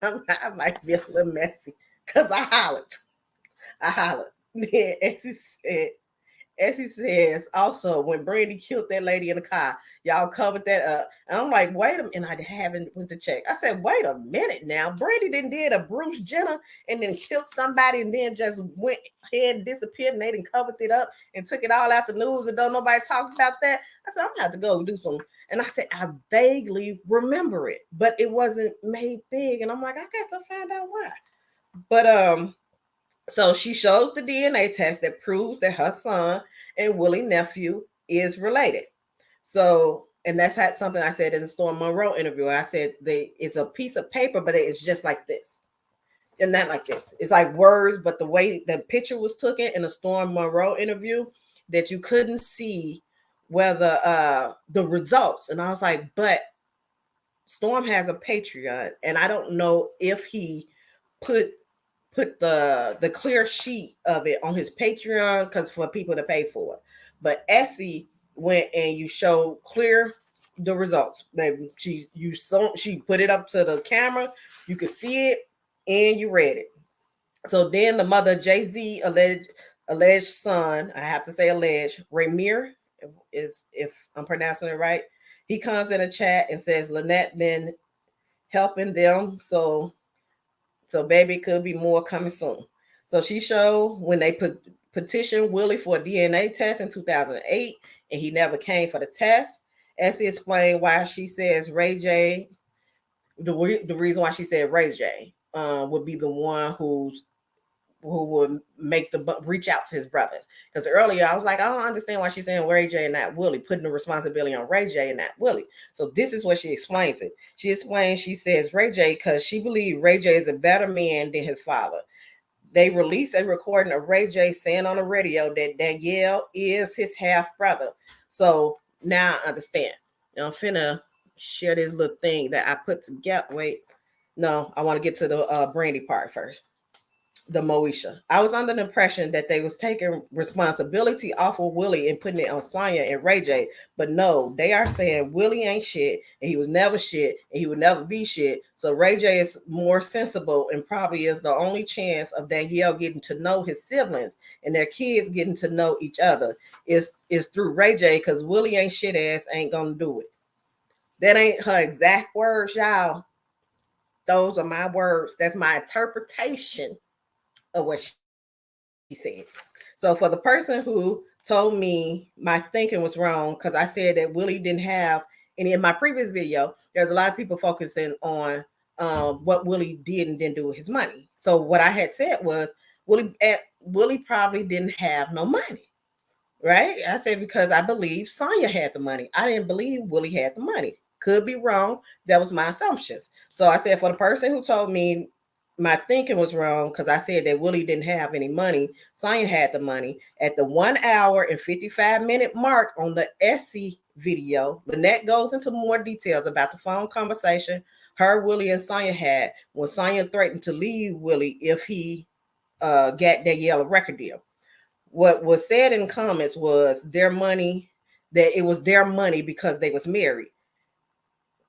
I might be a little messy because I hollered. Then Essie says, also, when Brandy killed that lady in the car, y'all covered that up. And I'm like, wait a minute. And I haven't went to check. I said, wait a minute now. Brandy did a Bruce Jenner and then killed somebody and then just went ahead and disappeared and they didn't covered it up and took it all out the news and don't nobody talk about that. I said, I'm gonna have to go do some. And I said, I vaguely remember it, but it wasn't made big. And I'm like, I got to find out why. But so she shows the DNA test that proves that her son and Willie nephew is related. So, and that's something I said in the Storm Monroe interview. I said it's a piece of paper, but it's just like this. And not like this. It's like words, but the way the picture was taken in the Storm Monroe interview, that you couldn't see whether the results. And I was like, but Storm has a Patreon, and I don't know if he put the clear sheet of it on his Patreon because for people to pay for it. But Essie went and you showed clear the results. Baby, she put it up to the camera, you could see it, and you read it. So then the mother, Jay-Z alleged son, I have to say alleged, Ramir, is if I'm pronouncing it right. He comes in a chat and says Lynette been helping them, so baby, could be more coming soon. So she showed when they petitioned Willie for a DNA test in 2008, and he never came for the test. Essie explained why she says Ray J. The reason why she said Ray J. Would be the one who would make reach out to his brother. Because earlier I was like, I don't understand why she's saying Ray J and not Willie, putting the responsibility on Ray J and not Willie. So this is what she explains it. She says Ray J because she believes Ray J is a better man than his father. They released a recording of Ray J saying on the radio that Danielle is his half brother. So now I understand. Now I'm finna share this little thing that I put together. Wait, no, I want to get to the Brandy part first. The Moesha. I was under the impression that they was taking responsibility off of Willie and putting it on Sonja and Ray J. But no, they are saying Willie ain't shit and he was never shit and he would never be shit. So Ray J is more sensible and probably is the only chance of Danielle getting to know his siblings and their kids getting to know each other is through Ray J, because Willie ain't shit ass ain't gonna do it. That ain't her exact words, y'all. Those are my words. That's my interpretation of what she said. So for the person who told me my thinking was wrong because I said that Willie didn't have any, in my previous video, there's a lot of people focusing on what Willie did and didn't do with his money. So what I had said was Willie probably didn't have no money, right? I said because I believe Sonja had the money. I didn't believe Willie had the money. Could be wrong. That was my assumptions. So I said for the person who told me my thinking was wrong because I said that Willie didn't have any money, Sonja had the money. At the 1 hour and 55-minute mark on the Essie video, Lynette goes into more details about the phone conversation her, Willie, and Sonja had when Sonja threatened to leave Willie if he got Danielle a record deal. What was said in comments was their money, that it was their money because they was married,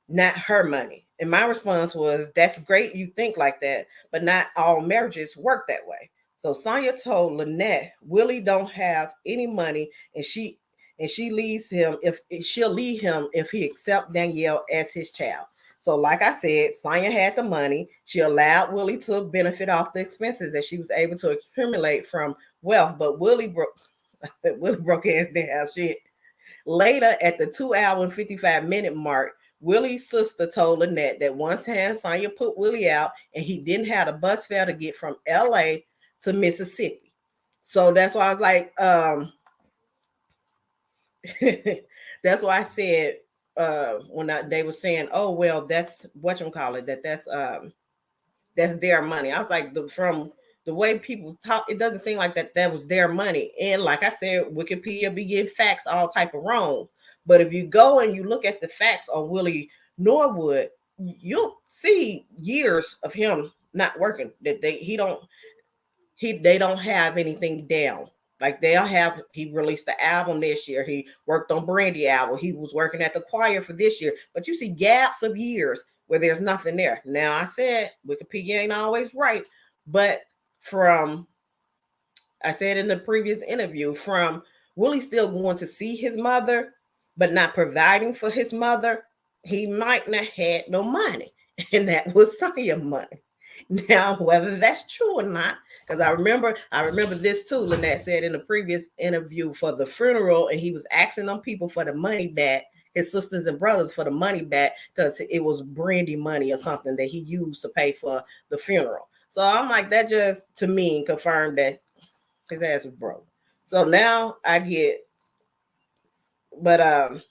not her money. And my response was, that's great you think like that, but not all marriages work that way. So Sonja told Lynette, Willie don't have any money, and and she'll leave him if he accepts Danielle as his child. So, like I said, Sonja had the money. She allowed Willie to benefit off the expenses that she was able to accumulate from wealth, but Willie broke his damn shit. Later, at the 2 hour and 55-minute mark, Willie's sister told Lynette that one time Sonja put Willie out and he didn't have a bus fare to get from LA to Mississippi. So that's why I was like, that's why I said when they were saying, oh, well, that's whatchamacallit, that's their money. I was like, from the way people talk, it doesn't seem like that was their money. And like I said, Wikipedia be getting facts all type of wrong. But if you go and you look at the facts on Willie Norwood, you'll see years of him not working. That they don't have anything down. Like he released the album this year. He worked on Brandy album. He was working at the choir for this year. But you see gaps of years where there's nothing there. Now, I said Wikipedia ain't always right, but I said in the previous interview, from Willie still going to see his mother, but not providing for his mother, he might not had no money. And that was Sonja's money. Now, whether that's true or not, because I remember this too, Lynette said in the previous interview for the funeral, and he was asking them people for the money back, his sisters and brothers for the money back, because it was Brandy money or something that he used to pay for the funeral. So I'm like, that just, to me, confirmed that his ass was broke. So now I get, but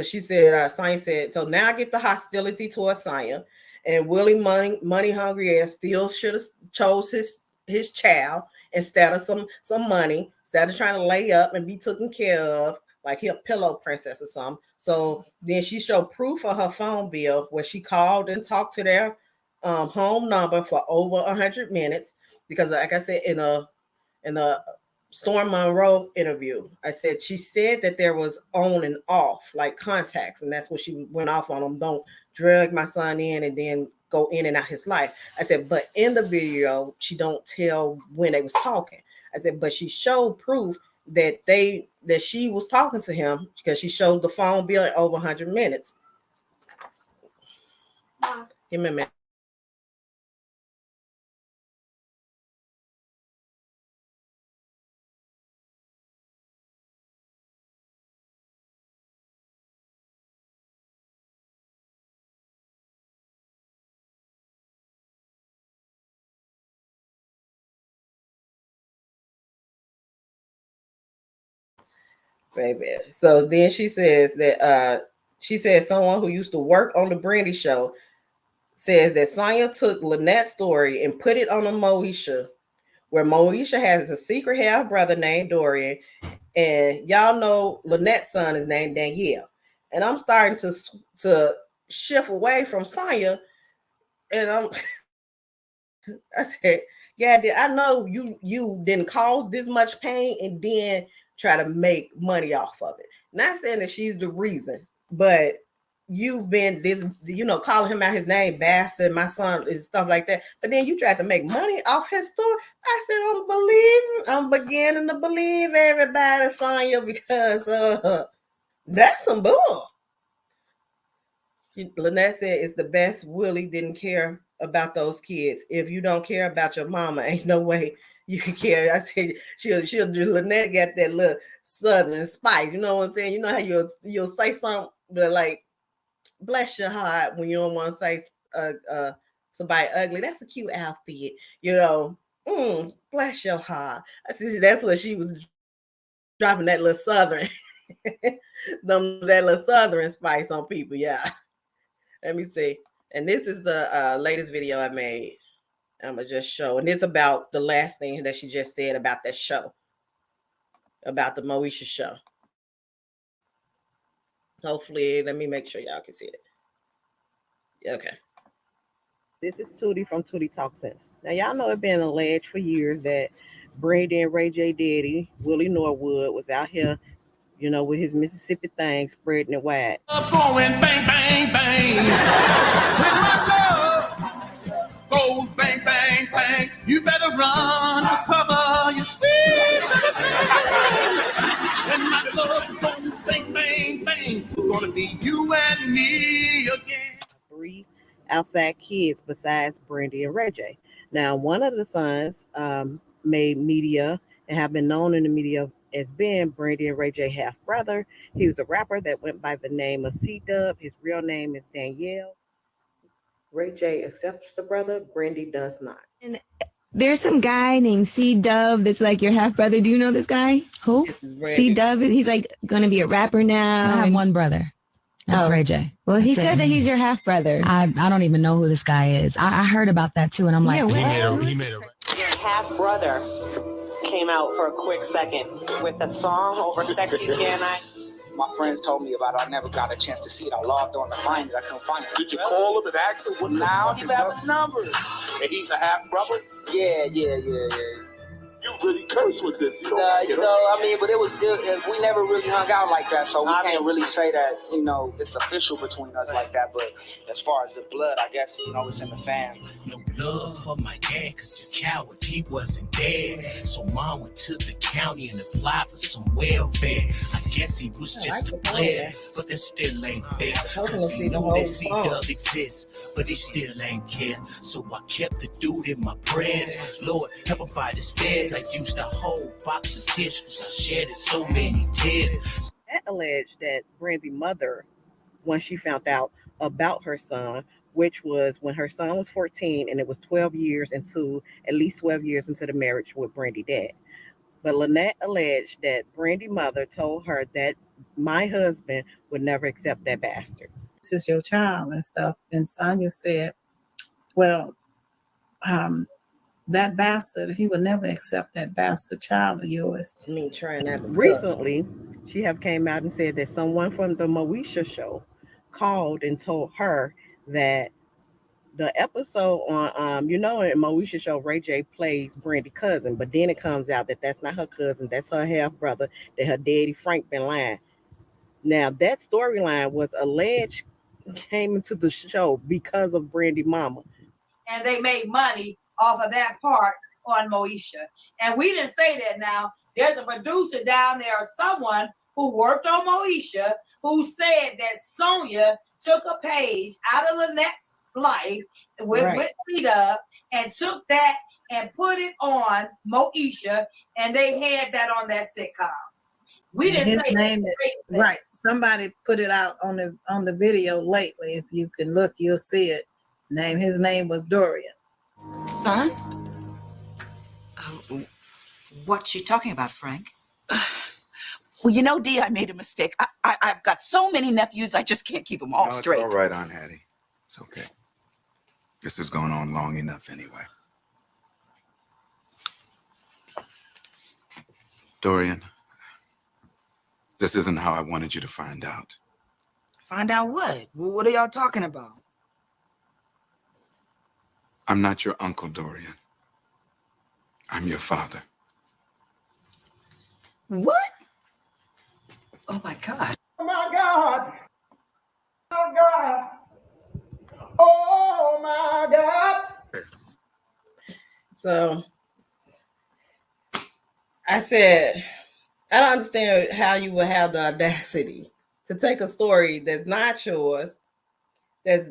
she said, Sonja said, so now I get the hostility towards Sonja, and Willie money hungry ass still should have chose his child instead of some money, instead of trying to lay up and be taken care of like he a pillow princess or something. So then she showed proof of her phone bill where she called and talked to their home number for over 100 minutes, because like I said in a Storm Monroe interview, I said she said that there was on and off like contacts, and that's what she went off on them. Don't drug my son in and then go in and out his life. I said, but in the video, she don't tell when they was talking. I said, but she showed proof that she was talking to him, because she showed the phone bill at over 100 minutes. Give me a minute. Baby. So then she says that someone who used to work on the Brandy show says that Sonja took Lynette's story and put it on a Moesha, where Moesha has a secret half brother named Dorian, and y'all know Lynette's son is named Danielle. And I'm starting to shift away from Sonja, and I said, yeah, I know you didn't cause this much pain and then try to make money off of it. Not saying that she's the reason, but you've been this, calling him out his name, bastard, my son, and stuff like that. But then you tried to make money off his story. I said, I'm beginning to believe everybody, Sonja, because that's some bull. Lynette said it's the best. Willie didn't care about those kids. If you don't care about your mama, ain't no way you can care. I said she'll Lynette got that little southern spice. You know what I'm saying? You know how you'll say something, but like, bless your heart when you don't want to say somebody ugly. That's a cute outfit. Bless your heart. I see that's what she was dropping, that little southern, that little southern spice on people. Yeah. Let me see. And this is the latest video I made. I'm going to just show. And it's about the last thing that she just said about that show. About the Moesha show. Hopefully, let me make sure y'all can see it. Okay. This is Tootie from Tootie Talk Sense. Now, y'all know it's been alleged for years that Brandy and Ray J. Daddy, Willie Norwood, was out here, with his Mississippi thing, spreading it wide. Going bang, bang, bang. With my love goes bang, bang, bang. You better run to cover your sleep. And my love goes gonna be you and me again. 3 outside kids besides Brandy and Ray J. Now, one of the sons made media and have been known in the media as being Brandy and Ray J half brother. He was a rapper that went by the name of C-Dub. His real name is Danielle. Ray J accepts the brother, Brandy does not. And there's some guy named C-Dub that's like your half brother. Do you know this guy? Who? C-Dub. He's like gonna be a rapper now. I have one brother. That's Ray J. Well, he said that he's your half brother. I don't even know who this guy is. I heard about that too, and I'm like, He made a Half brother came out for a quick second with a song over Sexy Can I. My friends told me about it. I never got a chance to see it. I logged on to find it. I couldn't find it. Did you call him and ask him what the Now I fuck don't is even have up? his number. And he's a half brother? Yeah. You really curse with this. You don't I mean, but we never really hung out like that, so we can't really say that, it's official between us like that. But as far as the blood, I guess, it's in the family. No love for my dad, cause the coward, he wasn't there. So mom went to the county and applied for some welfare. I guess he was just a player, but that still ain't fair. Cause he knew that C-Dub exists, but he still ain't care. So I kept the dude in my prayers. Lord, help him fight his fears. I used a whole box of tissues. I shedded so many tears. That alleged that Brandy's mother, when she found out about her son, which was when her son was 14 and it was at least 12 years into the marriage with Brandy's dad. But Lynette alleged that Brandy's mother told her that my husband would never accept that bastard. This is your child and stuff. And Sonja said, well, that bastard, he would never accept that bastard child of yours. Me trying that. Recently, she have came out and said that someone from the Moesha show called and told her that the episode on, in Moesha show, Ray J plays Brandy's cousin, but then it comes out that that's not her cousin, that's her half brother, that her daddy Frank been lying. Now, that storyline was alleged came into the show because of Brandy's mama. And they made money off of that part on Moesha. And we didn't say that now. There's a producer down there or someone who worked on Moesha who said that Sonja took a page out of Lynette's life with C-Dub and took that and put it on Moesha, and they had that on that sitcom. We didn't his say name is right. Somebody put it out on the video lately. If you can look, you'll see it. His name was Dorian. Son? What's she talking about, Frank? Well, Dee, I made a mistake. I've got so many nephews, I just can't keep them all straight. It's all right, Aunt Hattie. It's okay. This has gone on long enough anyway. Dorian, this isn't how I wanted you to find out. Find out what? What are y'all talking about? I'm not your uncle, Dorian. I'm your father. What? Oh, my God. Oh, my God. Oh, God. Oh, my God. So I said, I don't understand how you would have the audacity to take a story that's not yours. That's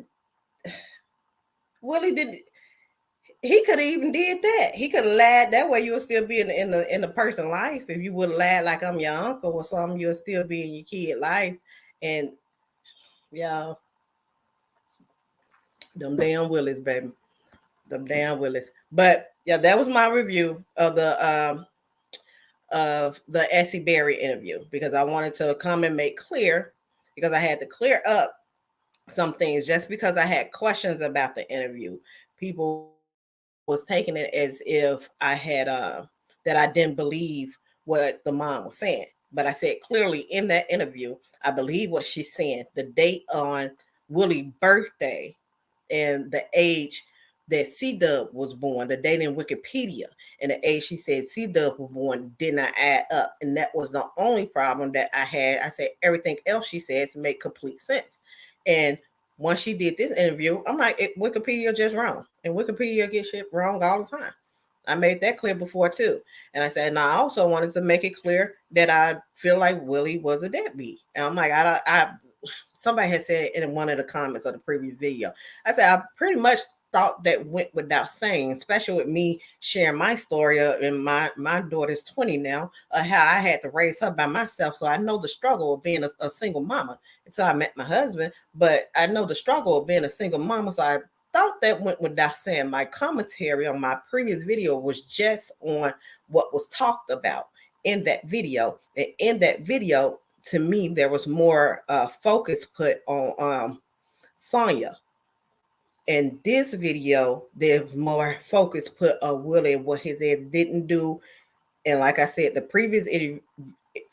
Willie did. He could have even did that. He could have lied. That way you would still be in the person's life. If you would have lied like I'm your uncle or something, you'll still be in your kid life. And y'all, them damn Willies, baby. Them damn Willies. But yeah, that was my review of the Essie Berry interview, because I wanted to come and make clear, because I had to clear up some things. Just because I had questions about the interview, people was taking it as if I had that I didn't believe what the mom was saying. But I said clearly in that interview, I believe what she's saying. The date on Willie's birthday and the age that C-Dub was born, the date in Wikipedia, and the age she said C-Dub was born did not add up. And that was the only problem that I had. I said everything else she said to make complete sense. And once she did this interview, I'm like, Wikipedia just wrong. And Wikipedia gets shit wrong all the time. I made that clear before too. And I said, and I also wanted to make it clear that I feel like Willie was a deadbeat. And I'm like, somebody had said in one of the comments of the previous video. I said I pretty much thought that went without saying, especially with me sharing my story. And my daughter's 20 now, how I had to raise her by myself. So I know the struggle of being a single mama until I met my husband. But I know the struggle of being a single mama. So I thought that went without saying. My commentary on my previous video was just on what was talked about in that video. And in that video, to me, there was more focus put on Sonja. In this video, there's more focus put on Willie and what his head didn't do. And like I said, the previous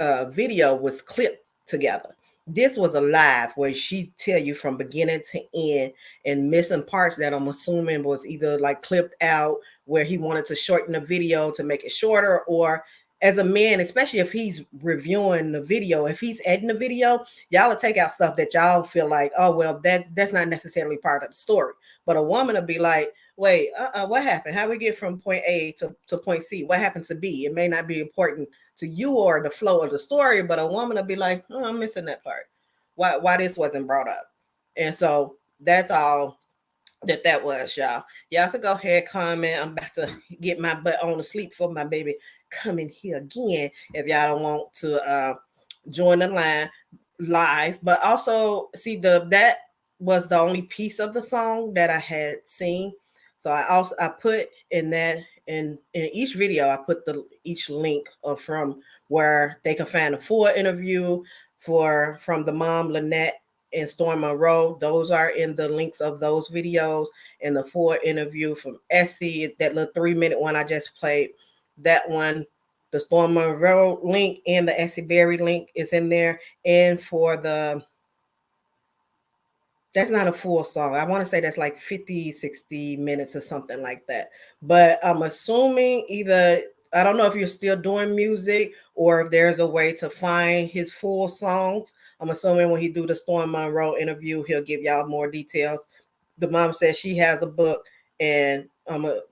video was clipped together. This was a live where she tell you from beginning to end and missing parts that I'm assuming was either like clipped out where he wanted to shorten the video to make it shorter, or as a man, especially if he's reviewing the video, if he's editing the video, y'all will take out stuff that y'all feel like, oh, well, that's not necessarily part of the story. But a woman will be like, wait, what happened? How we get from point A to point C? What happened to B? It may not be important to you or the flow of the story, but a woman will be like, oh, I'm missing that part. Why this wasn't brought up? And so that's all that was, y'all. Y'all could go ahead, comment. I'm about to get my butt on to sleep for my baby coming here again if y'all don't want to join the line live. But also, see, that was the only piece of the song that I had seen. So I put in that in each video, I put each link from where they can find a full interview from the mom Lynette and Storm Monroe. Those are in the links of those videos, and the full interview from Essie, that little 3-minute one I just played. That one, the Storm Monroe link and the Essie Berry link is in there. And for that's not a full song. I want to say that's like 50, 60 minutes or something like that. But I'm assuming either, I don't know if you're still doing music or if there's a way to find his full songs. I'm assuming when he do the Storm Monroe interview, he'll give y'all more details. The mom says she has a book, and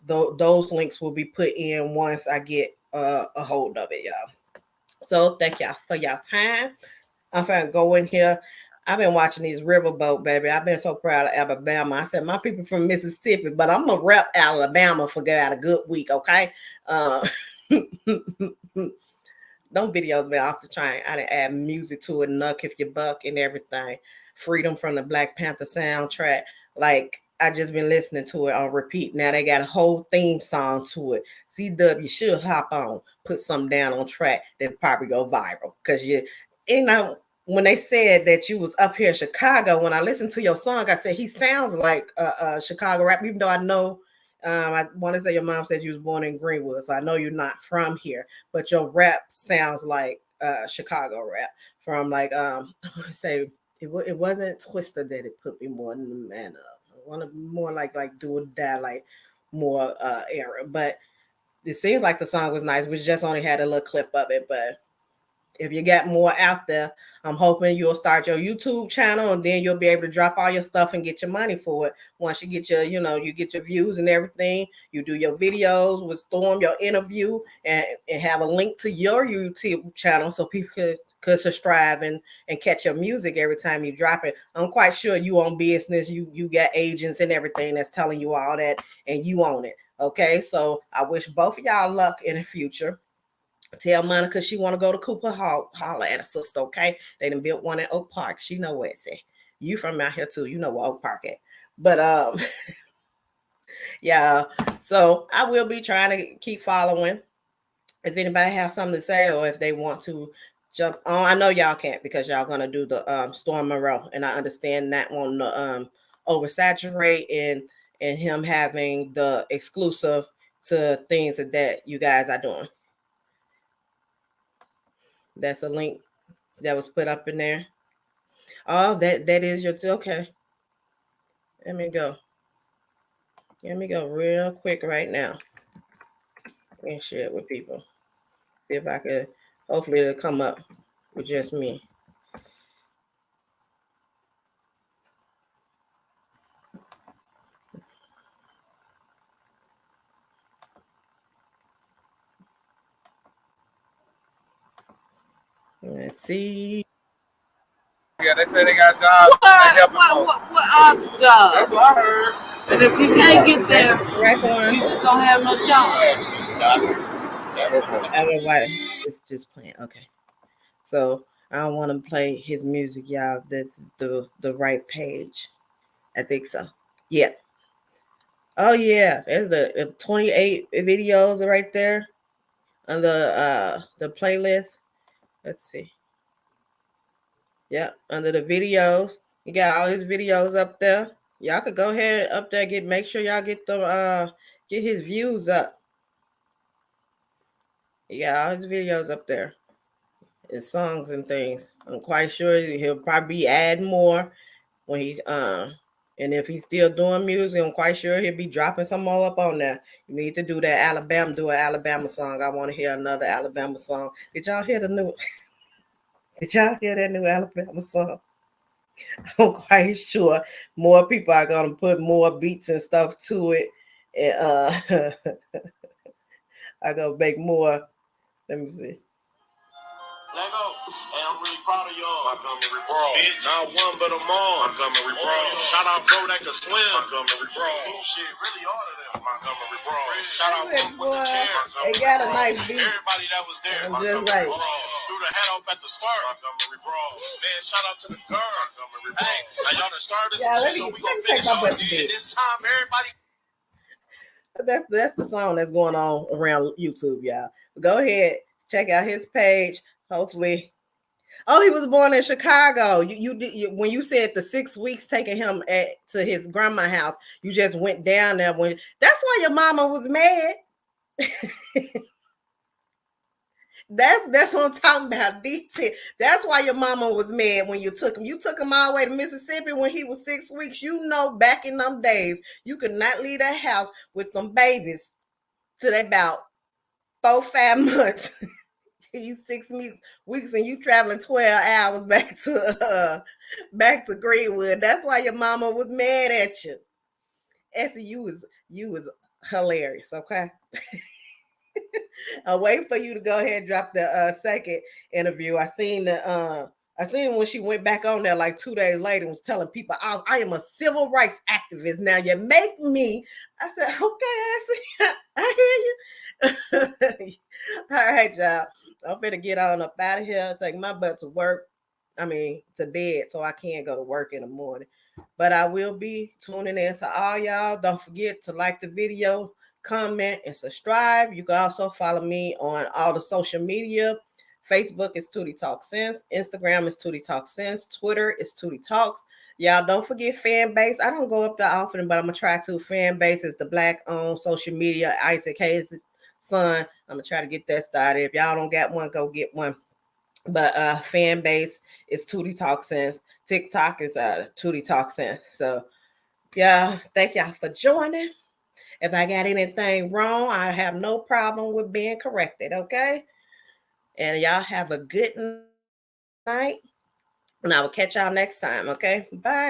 those links will be put in once I get a hold of it, y'all. So thank y'all for y'all time. I'm gonna go in here. I've been watching these riverboat, baby. I've been so proud of Alabama. I said my people from Mississippi, but I'm gonna rep Alabama for got a good week, okay? Don't videos me off the train. I didn't add music to it, Nuck If You Buck and everything. Freedom from the Black Panther soundtrack. Like, I just been listening to it on repeat. Now they got a whole theme song to it. CW should hop on, put something down on track that probably go viral. Because when they said that you was up here in Chicago, when I listened to your song, I said he sounds like a Chicago rap, even though I know I want to say your mom said you was born in Greenwood, so I know you're not from here, but your rap sounds like Chicago rap from like I want to say it wasn't Twister that it put me more in the man up. I want to more like Do or Die, like more era, but it seems like the song was nice. We just only had a little clip of it, but if you got more out there, I'm hoping you'll start your YouTube channel, and then you'll be able to drop all your stuff and get your money for it. Once you get you get your views and everything, you do your videos with Storm, your interview, and have a link to your YouTube channel so people could subscribe and catch your music every time you drop it. I'm quite sure you own business. You got agents and everything that's telling you all that, and you own it. Okay, so I wish both of y'all luck in the future. Tell Monica she want to go to Cooper Hall, holler at her sister, okay? They done built one at Oak Park. She know where it's at. You from out here too. You know where Oak Park at. But yeah. So I will be trying to keep following. If anybody has something to say, or if they want to jump on, I know y'all can't because y'all gonna do the Storm Monroe, and I understand that one oversaturate and him having the exclusive to things that you guys are doing. That's a link that was put up in there. Oh, that is your okay. Let me go real quick right now and share it with people. See if I could. Hopefully, it'll come up with just me. Let's see. Yeah, they say they got jobs. What are the jobs? That's what I heard. And if you can't get there, Correct one. you just don't have no job. Everybody, it's just playing. Okay. So I don't want to play his music, y'all. This is the right page. I think so. Yeah. Oh yeah. There's the 28 videos right there on the playlist. Let's see. Yeah, under the videos. You got all his videos up there. Y'all could go ahead up there, make sure y'all get the get his views up. You got all his videos up there. His songs and things. I'm quite sure he'll probably be adding more when he and if he's still doing music, I'm quite sure he'll be dropping some more up on there. You need to do that do an Alabama song. I want to hear another Alabama song. Did y'all hear the new Did y'all hear that new Alabama song? I'm quite sure more people are gonna put more beats and stuff to it. And I gonna make more. Let me see. Lego, hey, I'm really proud of y'all. Montgomery Brawl. Not one but them all. Montgomery Brawl. Shout out bro that can swim. Montgomery Brawl. Shit, really all of them. Montgomery Brawl. Shout out Book with the chair. They got a nice beat. Everybody that was there. Montgomery Brawl. Threw the hat off at the start. Montgomery Brawl. Man, shout out to the girl. Montgomery Brawl. Hey, now y'all done started this shit, so we gonna finish on it. This time, everybody. That's the song that's going on around YouTube, y'all. Go ahead, check out his page. Hopefully, he was born in Chicago. You when you said the 6 weeks taking him to his grandma's house, you just went down there. That's why your mama was mad. That's what I'm talking about. That's why your mama was mad when you took him. You took him all the way to Mississippi when he was 6 weeks. You know, back in them days, you could not leave that house with them babies till they about 4-5 months. You 6 weeks and you traveling 12 hours back to Greenwood. That's why your mama was mad at you. Essie, you was hilarious. Okay. I'll wait for you to go ahead and drop the second interview. I seen when she went back on there like 2 days later and was telling people, I am a civil rights activist. Now you make me. I said, okay, I hear you. All right, y'all. I'm finna get on up out of here, take my butt to work. To bed, so I can't go to work in the morning. But I will be tuning in to all y'all. Don't forget to like the video, comment, and subscribe. You can also follow me on all the social media. Facebook is Tootie Talk Sense. Instagram is Tootie Talk Sense. Twitter is Tootie Talks. Y'all don't forget Fan Base. I don't go up there often, but I'm going to try to. Fan Base is the Black-owned social media. Isaac Hayes' son. I'm going to try to get that started. If y'all don't got one, go get one. But Fan Base is Tootie Talk Sense. TikTok is Tootie Talk Sense. So, yeah, thank y'all for joining. If I got anything wrong, I have no problem with being corrected, okay? And y'all have a good night. And I will catch y'all next time, okay? Bye.